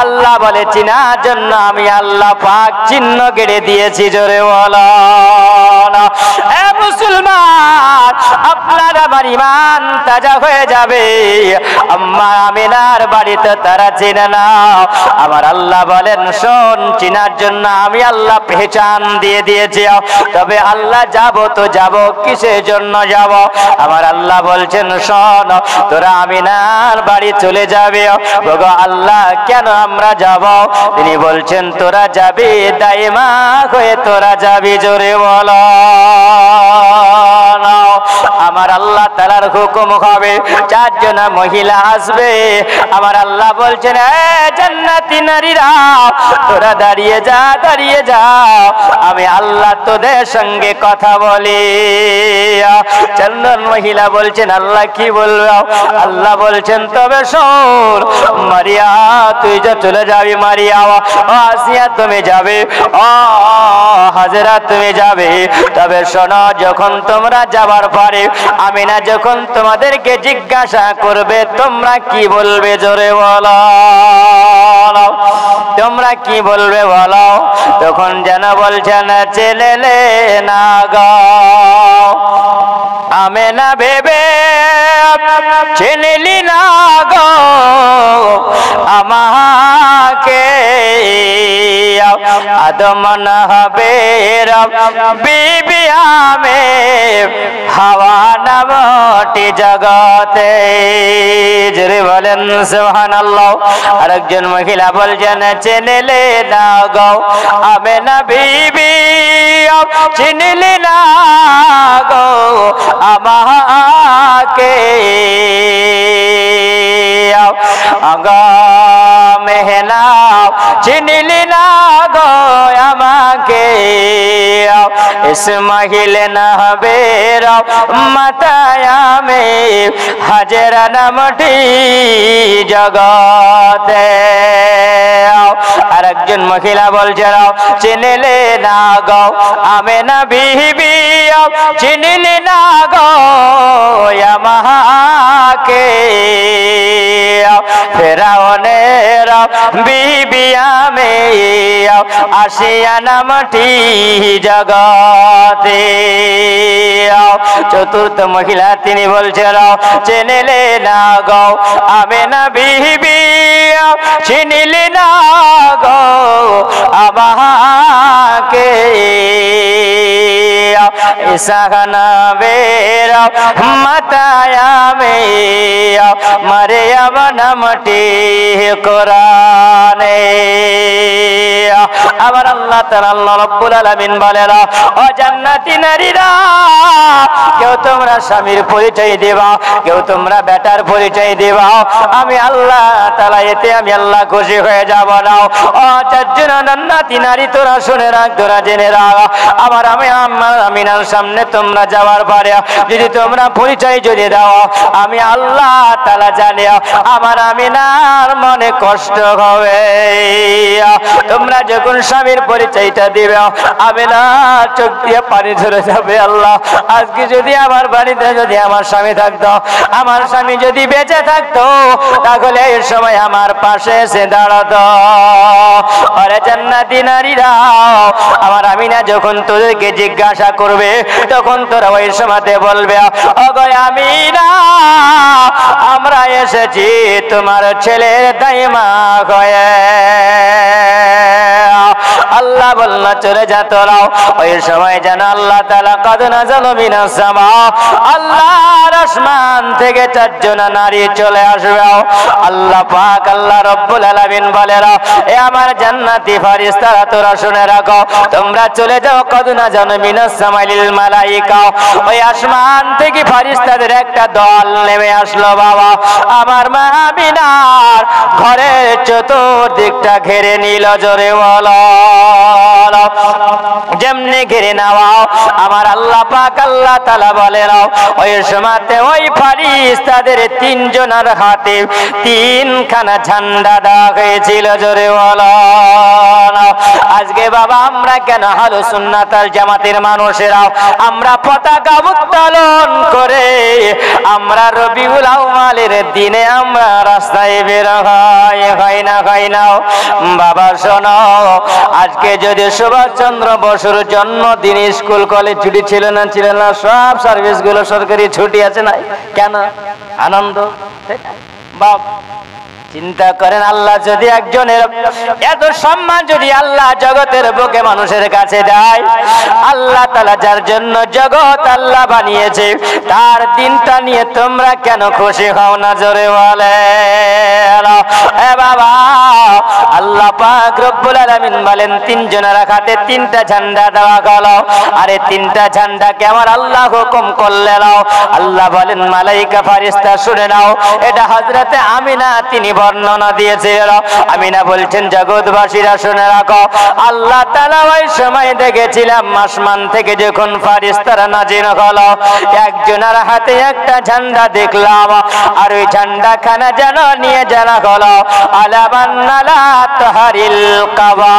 Speaker 1: আল্লাহ বলে চিনার জন্য আমি আল্লাহ পাক চিহ্ন গেড়ে দিয়েছি, জোরে বলো। এ মুসলমান, আপনার আমার ঈমান তাজা হয়ে যাবে। আম্মা আমিনার বাড়িতে তারা চিনে না। আমার আল্লাহ বলেন শোন, চিনার জন্য আমি আল্লাহ পেহচান দিয়ে দিয়েছি। তবে আল্লাহ যাব তো যাব, কিসের জন্য যাব? আমার আল্লাহ বলছেন শোন, তোরা আমিনার বাড়ি চলে যাবে। ওগো আল্লাহ কেন আমরা যাব? তিনি বলছেন তোরা যাবি দাইমা হয়ে, তোরা যাবি, জোরে বলো। আমার আল্লাহ তাআলার হুকুম হবে 4 জনা মহিলা আসবে। আমার আল্লাহ বলছেন এ জান্নাতি নারীরা তোরা দাঁড়িয়ে যা, দাঁড়িয়ে যা, আমি আল্লাহ তোদের সঙ্গে কথা বলি। চন্দন মহিলা বলছেন আল্লাহ কি বলবে? আল্লাহ বলছেন তবে শোন মারিয়া, তুই যে চলে যাবি মারিয়া, আসিয়া তুমি যাবে, হাজেরা তুমি যাবে, তবে শোনো যখন তোমরা যাবার পরে আমিনা যখন তোমাদেরকে জিজ্ঞাসা করবে তোমরা কি বলবে? জোরে বলো, তোমরা কি বলবে বলো? তখন যেন বলছেন চেলেলে না গো আমিনা ভেবে চিনলি না গো আমাকে, আদম না হবে বিবি আমি হাওয়া নামটি জগতে। জোরে বলেন সুবহানাল্লাহ। আরেকজন মহিলা বলছেন চিনলে না গো আমিনা বিবি, চিনলি না গো আমাকে, আগা মেহনা চিনলি না গো আমাকে, ইসমাইল না হবে মাতায় আমি হাজেরা নামটি জগতে। আরেকজন মহিলা বলছে চিনলে না গো আমিনা বিবি, চিনলি না গো আমাকে, ফেরাউনের বিবি আমি আসিয়া নামটি জগতে। চতুর্থ মহিলা তিনি বলছেন চিনলে না গো আমিনা বিবি, চিনলি না গো আমাকে, ইসাহানা বেরা মাতায় আমি মারিয়াম নামটি কোরআনে। আবার আল্লাহ তাআলা আল্লাহ রাব্বুল আলামিন বলেন ও জান্নাতি নারীরা, কেউ তোমরা স্বামীর পরিচয় দিবা, কেউ তোমরা বেটার পরিচয় দিবা, আমি আল্লাহ তাআলা এতে আমি আল্লাহ খুশি হয়ে যাব না। ও চারজন জান্নাতি নারী তোরা শুনে রাখ, তোরা জেনে রাখ, আবার আমি আমিনার সামনে তোমরা যাওয়ার পরে যদি তোমরা পরিচয় যদি দাও আমি আল্লাহ তাআলা জানি আমার আমিনার মনে কষ্ট হবে। তোমরা যখন স্বামীর পরিচয়টা দিবে আমিনা চোখ দিয়ে পানি ঝরে যাবে। আল্লাহ আজকে যদি আমার বাড়িতে যদি আমার স্বামী থাকতো, আমার স্বামী যদি বেঁচে থাকতো, তাহলে এই সময় আমার পাশে এসে দাঁড়াতো। আরে জান্নাতি নারীরা, আমার আমিনা যখন তোদেরকে জিজ্ঞাসা করবে তখন তোরা ওই সময়তে বলবে ওগো আমিনা, আমরা এসেছি তোমার ছেলের দাইমা হয়ে। আল্লাহ বলল চলে যা তোরাও। ওই সময় যেন আল্লাহ তাআলা কদ নাযালা মিনাস সামা, আল্লাহর আসমান থেকে চারজন নারী চলে আসবে। আল্লাহ পাক আল্লাহ রব্বুল আলামিন বলেন এ আমার জান্নাতি ফেরেশতারা তোরা শুনে রাখো, তোমরা চলে যাও কদ নাযালা মিনাস সামাইল মালাইকা। ওই আসমান থেকে ফেরেশতাদের একটা দল নেমে আসলো বাবা, আমার মা আমিনার ঘরের চতুর্দিকটা ঘিরে নিল। জোরে বলো, যেমনি ঘিরে নেওয়া আমার আল্লাহ পাক আল্লাহ তাআলা বলেন ওই সময়তে ওই ফেরেশতাদের তিনজনের হাতে তিনখানা ঝান্ডা দেওয়া হয়েছিল। জোরে বলো, আজকে বাবা আমরা কেন আহলে সুন্নাত ওয়াল জামাতের মানুষেরা আমরা পতাকা উত্তোলন করে আমরা রবিউল আউয়ালের দিনে আমরা রাস্তায় বের হয় না বাবা শোনো, আজকে যদি সুভাষচন্দ্র বসুর জন্মদিন স্কুল কলেজ ছুটি ছিল না সব সার্ভিস গুলো সরকারি ছুটি আছে না, কেন আনন্দ বাপ। চিন্তা করেন আল্লাহ যদি একজনের এত সম্মান যদি আল্লাহ জগতের বুকে মানুষের কাছে দেয়, আল্লাহ তাআলা যার জন্য জগৎ আল্লাহ বানিয়েছে তার দিনটা নিয়ে তোমরা কেন খুশি হও না? জোরে বলে এ বাবা, আল্লাহ পাক রব্বুল আলামিন বলেন তিনজনের হাতে তিনটা ঝান্ডা দেওয়া হলো। আরে তিনটা ঝান্ডা কে আমার আল্লাহ হুকুম করলেন। আল্লাহ বলেন মালাইকা ফেরেশতা শুনে নাও, এটা হযরতে আমিনা তিনি বর্ণনা দিয়েছিল। আমিনা বলছেন জগৎবাসীরা শুনে রাখো, আল্লাহ তাআলা ওই সময় দেখেছিলাম আসমান থেকে যখন ফেরেশতারা নাজিল হলো, একজনের হাতে একটা ঝান্ডা দেখলাম, আর ওই ঝান্ডা খানা যেন নিয়ে জানা হলো আলাবান্নালা তাহারিল কাবা,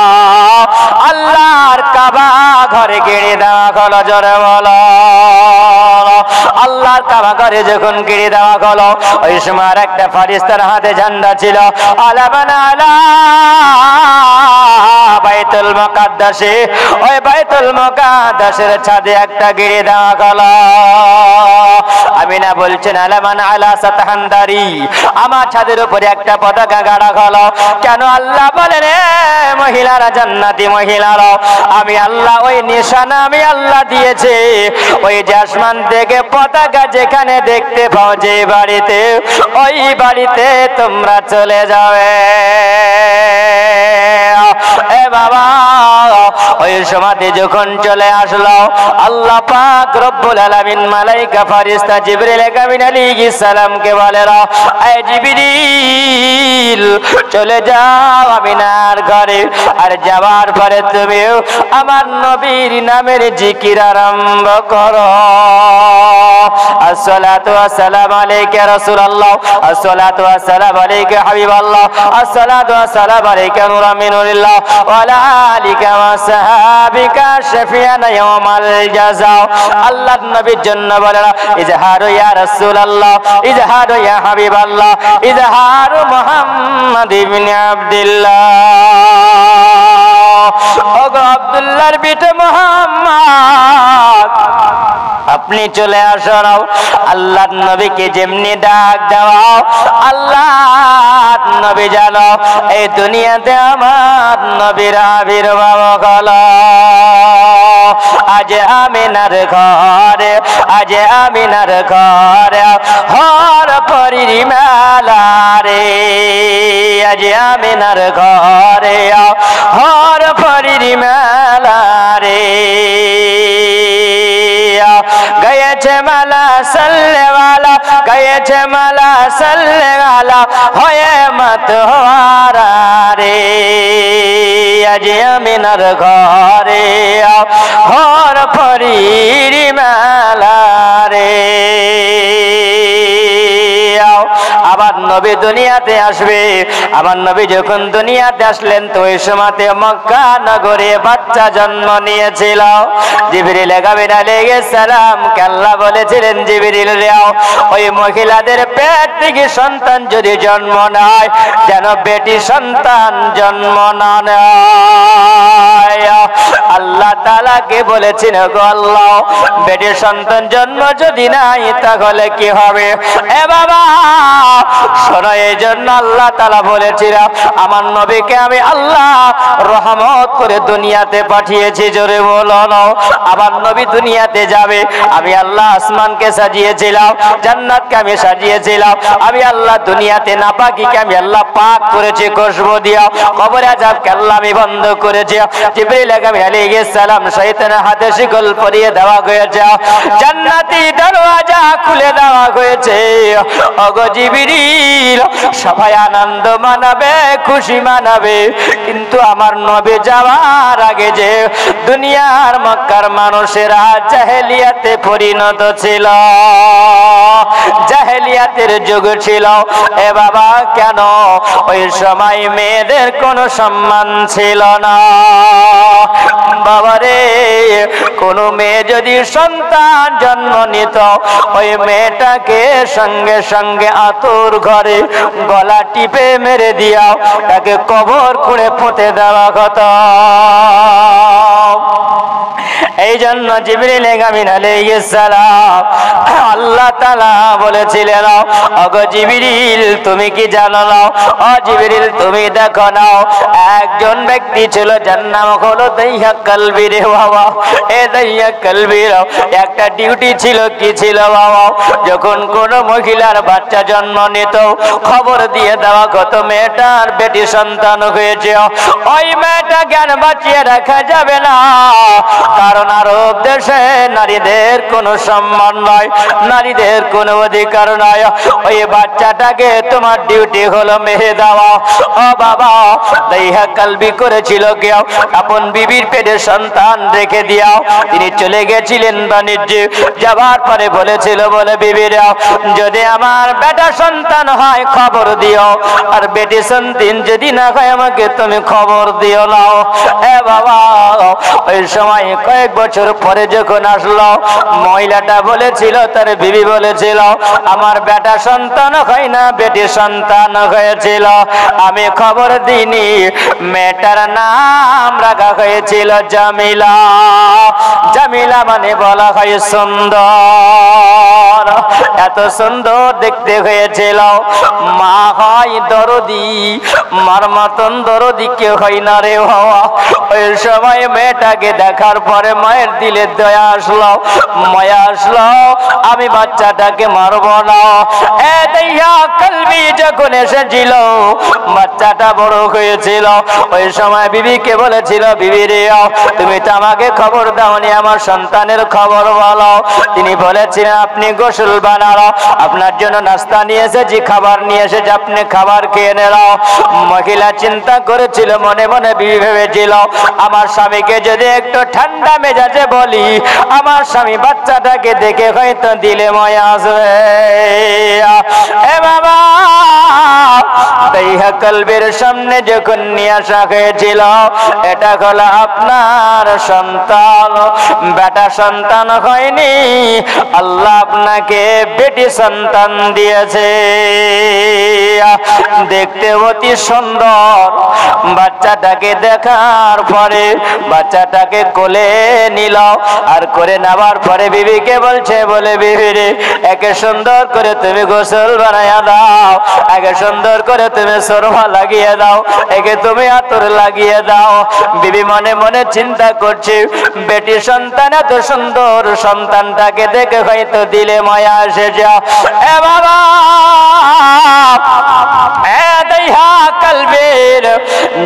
Speaker 1: আল্লাহর কাবা ঘরে গেড়ে দেওয়া হলো। জোরে বলো, আল্লাহর কাবা ঘরে যখন গেড়ে দেওয়া হলো, ওই সময় একটা ফেরেশতার হাতে ঝান্ডা ছিল, আলাবানা আলা বাইতুল মুকাদ্দাসে, ওই বাইতুল মুকাদ্দাসের ছাদে একটা গেড়ে দেওয়া হলো। আমিনা বলছেন আলামান আলা সাতহান্দারি, আমার ছাদের উপরে একটা পতাকা গাড়া হলো। কেন? আল্লাহ বলেন মহিলারা জান্নাতি মহিলারা, আমি আল্লাহ ওই নিশানা আমি আল্লাহ দিয়েছে, ওই যে আসমান থেকে পতাকা যেখানে দেখতে পাও যে বাড়িতে, ওই বাড়িতে তোমরা চলে যাবে। এ বাবা, ওই সময়তে যখন চলে আসলো, আল্লাহ পাক রব্বুল আলামিন মালাইকা ফেরেশতা জিবরিল আমিন আলাইহিস সালামকে বলেন, এ জিবরিল চলে যাও আমিনার ঘরে, আর যাওয়ার পরে তুমি আমার নবীর নামের জিকির আরম্ভ করো। আসসালাতু ওয়াসসালামু আলাইকা ইয়া রাসূলুল্লাহ, আসসালাতু ওয়াসসালামু আলাইকা হাবিবাল্লাহ, আসসালাতু ওয়াসসালামু আলাইকা নূরুম মিনুল্লাহ ওয়া আলা আলিকা ওয়া সাহাবিকা শাফিয়ানা ইয়াউমাল জাযা। আল্লাহর নবীর জন্য বলেন ইজহারু ইয়া রাসূলুল্লাহ, ইজহারু ইয়া হাবিবাল্লাহ, ইজহারু মুহাম্মদ ইবনে আব্দুল্লাহ। ওগো আব্দুল্লাহর বিটে মুহাম্মদ, আপনি চলে আসুন। আল্লাহর নবীকে যেমনি ডাক দাও, আল্লাহর নবী জানো এই দুনিয়াতে আমার নবীর আবির্ভাব হলো। আজ আমিনার ঘরে, আজ আমিনার ঘরে হর পরির মেলা রে, আজ আমিনার ঘরে হর পরির মেলা রে। গয়েছে মালা সাল্লে ওয়ালা, গয়েছে মালা সাল্লে ওয়ালা, হয়ে মত হারা রে। আজ আমিনার ঘরে হর পরির মেলা রে। আবার নবী দুনিয়াতে আসবে। আমার নবী যখন দুনিয়াতে আসলেন, তো ওই সময়তে মক্কা নগরে বাচ্চা জন্ম নিয়েছিল। জিবরিল আমিন আলাইহিস সালাম কে আল্লাহ বলেছিলেন, জিবরিল যাও ওই মহিলাদের পেট থেকে সন্তান যদি জন্ম নেয়, যেন বেটি সন্তান জন্ম না নেয়। আল্লাহ তাআলাকে বলেছেন, গো আল্লাহ বেটি সন্তান জন্ম যদি নাই তাহলে কি হবে? এ বাবা শোনো, এই জন্য আল্লাহ তাআলা বলেছিল আমার নবীকে আমি আল্লাহ রহমত করে দুনিয়াতে পাঠিয়েছি। জোরে বলো না। আমার নবী দুনিয়াতে যাবে, আমি আল্লাহ আসমানকে সাজিয়েছিলাম, জান্নাতকে আমি সাজিয়েছিলাম, আমি আল্লাহ দুনিয়াতে নাপাকিকে আমি আল্লাহ পাক করেছি খুশবু দিয়া, কবর আযাবকে আল্লাহ আমি বন্ধ করেছি। জিবরিল আমিন আলাইহিস সালাম শয়তানের হাতে শিকল পরিয়ে দেওয়া হয়েছে, জান্নাতি দরওয়াজা খুলে দেওয়া হয়েছে। ওগো জিবরিল, সবাই আনন্দ মানাবে, খুশি মানাবে, কিন্তু আমার নবী যাওয়ার আগে যে দুনিয়ার মক্কার মানুষেরা জাহেলিয়াতে পরিণত ছিল, জাহেলিয়াতের যুগ ছিল। এ বাবা কেন? ওই সময় মেয়েদের কোনো সম্মান ছিল না। বাবারে, কোন মেয়ে যদি সন্তান জন্ম নিত, ওই মেয়েটাকে সঙ্গে সঙ্গে আতুর ঘরে গলা টিপে মেরে দিয়া তাকে কবর করে পুঁতে দেওয়া হতো। এই জন্য জিবরিল আমিন আলাইহিস সালাম আল্লাহ তাআলা বলেছিলেন, ওগো জিবরিল তুমি কি জানো না? ও জিবরিল তুমি দেখো না, একজন ব্যক্তি ছিল যার নাম হলো দাইয়া কলবি রে বাবা। এ দাইয়া কলবির একটা ডিউটি ছিল, কি ছিল বাবা? যখন কোন মহিলার বাচ্চা জন্ম নিত, খবর দিয়ে দেওয়া কত মেয়েটার বেটি সন্তান হয়েছে, ওই মেয়েটা জ্ঞান বাঁচিয়ে রাখা যাবে না, কারণ আরব দেশে নারীদের কোনো সম্মান নয়, নারীদের কোনো অধিকার নয়। ওই বাচ্চাটাকে তোমার ডিউটি হলো মেরে দেওয়া। ও বাবা, দাইহা কালবি করেছিল কেউ আপন বিবির পেটে সন্তান রেখে দিয়াও তিনি চলে গেছিলেন বাণিজ্যে। যাবার পরে বলেছিল, বলে বিবিরা যদি আমার বেটা সন্তান হয় খবর দিও, আর বেটি সন্তান যদি না হয় আমাকে তুমি খবর দিও নাও। এ বাবা, ওই সময় কয়েক বছর পরে যখন আসলো, মহিলাটা বলেছিল, তার বিবি বলেছিল আমার বেটা সন্তান হয় না বেটি সন্তান হয়েছিল। আমি খবর দিইনি। মেয়েটার নাম রাখা হয়েছিল জামিলা। জামিলা মানে বলা হয় সুন্দর। এত সুন্দর দেখতে হয়েছিল। মা হয় দরদি, মার মতন দরদি কেউ হয় না রে বাবা। ওই সময় মেয়েটাকে দেখার পরে মায়ের দিলে দয়া আসলো, মায়া আসলো, আমি বাচ্চাটাকে মারব না। এ দাইয়া কালবি যখন এসেছিল, বাচ্চাটা বড় হয়েছিল। ওই সময় বিবিকে বলেছিল, বিবি রে তুমি তো আমাকে খবর দাওনি, আমার সন্তানের খবর বলো। তিনি বলেছিলেন আপনি গোসল বানাও, আপনার জন্য নাস্তা নিয়ে এসেছি, খাবার নিয়ে এসেছি, আপনি খাবার খেয়ে নেও। মহিলা চিন্তা করেছিল, মনে মনে বিবি ভেবেছিল আমার স্বামীকে যদি একটু ঠান্ডা মেজাজে বলি, আমার স্বামী বাচ্চাটাকে দেখে হয়তো দিলে ময়া আসবে। এ বাবা, দাইহা কালবের সামনে যখন নিয়ে আসা হয়েছিল, এটা হলো আপনার সন্তান, বেটা সন্তান হয়নি, আল্লাহ আপনাকে বেটি সন্তান দিয়েছে। দেখতে অতি সুন্দর। বাচ্চাটাকে দেখার পরে বাচ্চাটাকে কোলে নিল, আর করে নেওয়ার পরে বিবিকে বলছে, বলে বিবি রে একে সুন্দর করে তুমি গোসল বানাইয়া দাও, একে সুন্দর করে তুমি সরমা লাগিয়ে দাও, একে তুমি আতর লাগিয়ে দাও। বিবি মনে মনে চিন্তা করছে, বেটি সন্তান এত সুন্দর, সন্তানটাকে দেখে হয়তো দিলে মায়া এসে যাও। এ বাবা, দাইহা কালবের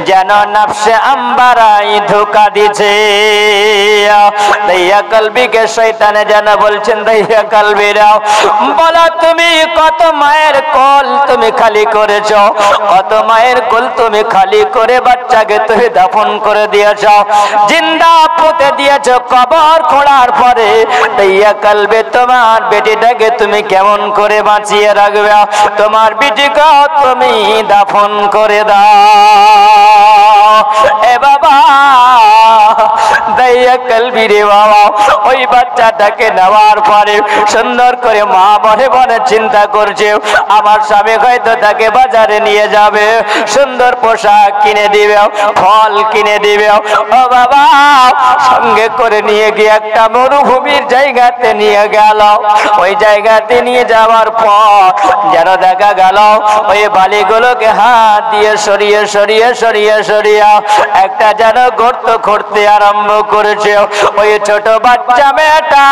Speaker 1: যেন নফসে আম্বারাই ধোঁকা দিছে। দাইহা কালবিকে শয়তানে যেন বলছেন, দাইহা কালবিরা বলো তুমি কত মায়ের কোল তুমি খালি করেছ, কত মায়ের কোল তুমি খালি করে বাচ্চাকে তুমি দাফন করে দিয়েছ, জিন্দা পুঁতে দিয়েছ। কবর খোঁড়ার পরে দাইহা কালবে তোমার বেটিটাকে তুমি কেমন করে বাঁচিয়ে রাখবে, তোমার বেটিকে তুমি দাফন করে দাও। এ বাবা, দাইয়া কালবি রে বাবা, ওই বাচ্চাটাকে নেওয়ার পরে সুন্দর করে মা মনে মনে চিন্তা করছে, আমার স্বামী হয়তো তাকে বাজারে নিয়ে যাবে, সুন্দর পোশাক কিনে দিবে, ফল কিনে দিবে। ও বাবা, সঙ্গে করে নিয়ে গিয়ে একটা মরুভূমির জায়গাতে নিয়ে গেল। ওই জায়গাতে নিয়ে যাওয়ার পর যেন দেখা গেল ওই বালিগুলোকে হাত দিয়ে সরিয়ে সরিয়ে সরিয়ে সরিয়ে একটা যেন গর্ত করতে আরম্ভ করেছে। ওই ছোট বাচ্চা মেয়েটা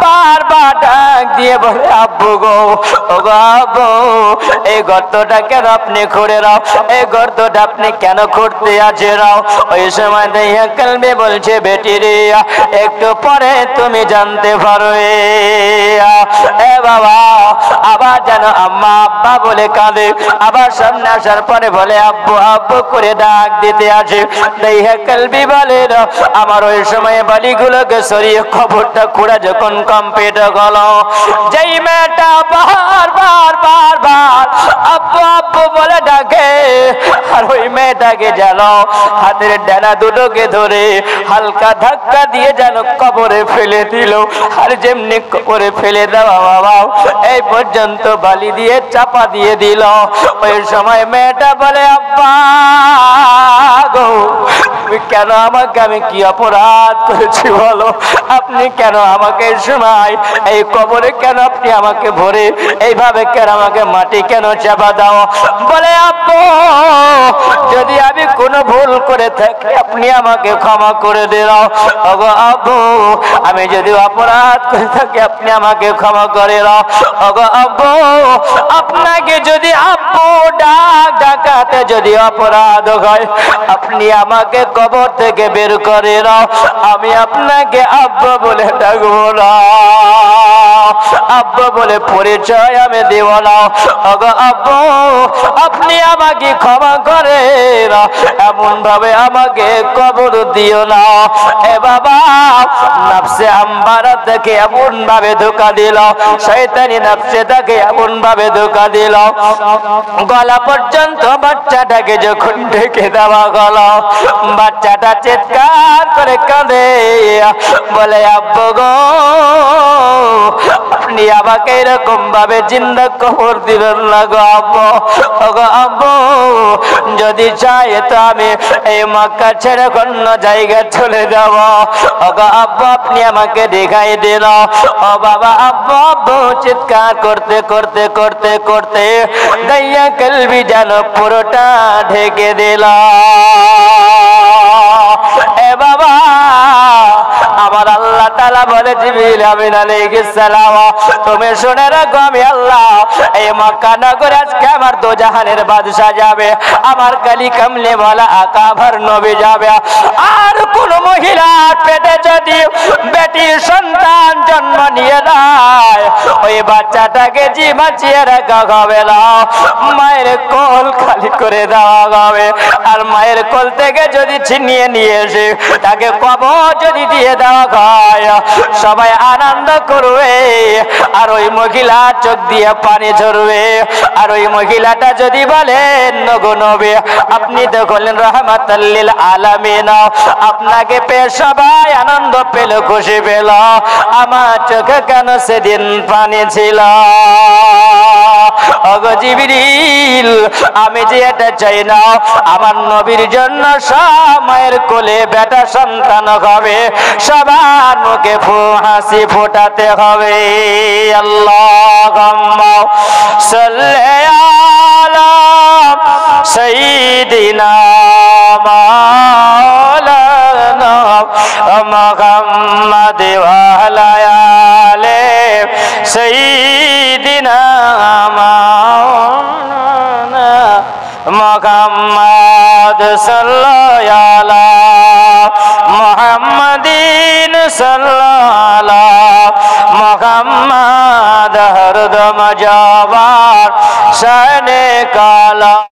Speaker 1: বারবার ডাক দিয়ে বলে, আব্বু গো, ও গো আব্বু, এই গর্তটা কেন আপনি খুঁড়ে রাও, এই গর্তটা আপনি কেন খুঁড়তে আছে রাও। ওই সময় দাইহা কালবি বলছে, বেটি রে একটু পরে তুমি জানতে পারো। এ বাবা, আবার যেন আম্মা আব্বা বলে কাঁদে, আবার সামনে আসার পরে বলে আব্বু আব্বু করে ডাক দিতে আসে। দাইহা কালবি বলে, আমার ওই সময় বালিগুলোকে সরিয়ে খবরটা খুঁড়া যখন কমপ্লিট গেল, যেই মেয়েটা বার বার বার বার আব্বু আব্বু বলে ডাকে, আর ওই মেয়েটাকে যেন হাতের ডানা দুটোকে ধরে হালকা ধাক্কা দিয়ে যেন কবরে ফেলে দিল। আর যেমনি কবরে ফেলে দেওয়া বাবা, এই পর্যন্ত বালি দিয়ে চাপা দিয়ে দিল। ওই সময় মেয়েটা বলে, আব্বা গো, তুমি কেন আমাকে, আমি কি অপরাধ করেছি বলো, আপনি কেন আমাকে এই সময় এই কবরে কেন আপনি আমাকে ভরে এইভাবে কেন আমাকে মাটি কেন চাপা দাও। বলে, আব্বু যদি আমি কোনো ভুল করে থাকি আপনি আমাকে ক্ষমা করে দাও। ওগো আব্বু, আমি যদি অপরাধ করে থাকি আপনি আমাকে ক্ষমা করে দাও। ওগো আব্বু, আপনাকে যদি আব্বু ডাক ডাকাতে যদি অপরাধ হয় আপনি আমাকে কবর থেকে বের করে নাও, আমি আপনাকে আব্বা বলে ডাকবো না, আব্বা বলে পরিচয় আমি দেব না। ওগো আব্বু, আপনি আমাকে ক্ষমা করে না, এমন ভাবে আমাকে কবর দিও না। এ বাবা, নফসে আম্মারা থেকে এমন ভাবে ধোঁকা দিল, শয়তানি নফসে তাকে এমন ভাবে ধোঁকা দিল, গলা পর্যন্ত বাচ্চাটাকে যখন ঢেকে দেওয়া গেল, বাচ্চাটা চিৎকার করে কাঁদে, বলে আব্বু গো, আপনি আমাকে এরকম ভাবে জিন্দা কবর দিবেন না গো আব্বু। ওগো আব্বু, যদি চাই তো আমি এই মক্কা ছেড়ে অন্য জায়গায় চলে যাব। ওগো আব্বু, আপনি আমাকে দেখাই দিন। ও বাবা, আব্বু আব্বু চিৎকার করতে করতে করতে করতে দাইয়া কলবি যেন পুরোটা ঢেকে দিল। এ বাবা, আমার আল্লাহ তাআলা বলে জিবরিল আমিন আলাইহিস সালাম, তুমি শুনে রাখো, আমি আল্লাহ এই মক্কা নগরে আজকে আমার দো জাহানের বাদশা যাবে, আমার কালি কামলে ওয়ালা আকাভার নবী যাবে। আর কোন মহিলার পেটে যদি বেটি সন্তান জন্ম নিয়ে নেয়, ওই বাচ্চাটাকে জি বাঁচিয়ে রাখা হবে না, মায়ের কোল খালি করে দেওয়া হবে। আর মায়ের কোল থেকে যদি ছিনিয়ে নিয়ে এসে তাকে কবর যদি দিয়ে দেওয়া হয়, সবাই আনন্দ করবে, আর ওই মহিলা চোখ দিয়ে পানি ঝরবে। আর ওই মহিলাটা যদি বলেন নগো নবী, আপনি তো হলেন রাহমাতাল লিল আলামিন, আপনাকে পেয়ে সবাই আনন্দ পেল, খুশি পেল, আমার চোখে কেন সেদিন পানি ছিল? ওগো জিবরিল, আমি যে এটা চাই না, আমার নবীর জন্য সব মায়ের কোলে বেটা সন্তান হবে, সবার মুখে হাসি ফোটাতে হবে। আল্লাহুম্মা সাল্লি আলা সাইয়্যিদিনা মাওলানা মুহাম্মাদ ওয়া আলা আলি সাইয়্যিদিনা মাওলানা মুহাম্মাদ সাল্লাল্লাহু আলা মুহাম্মাদিন সাল্লাল্লাহু মুহাম্মাদ হরদম জবার শানে কালা।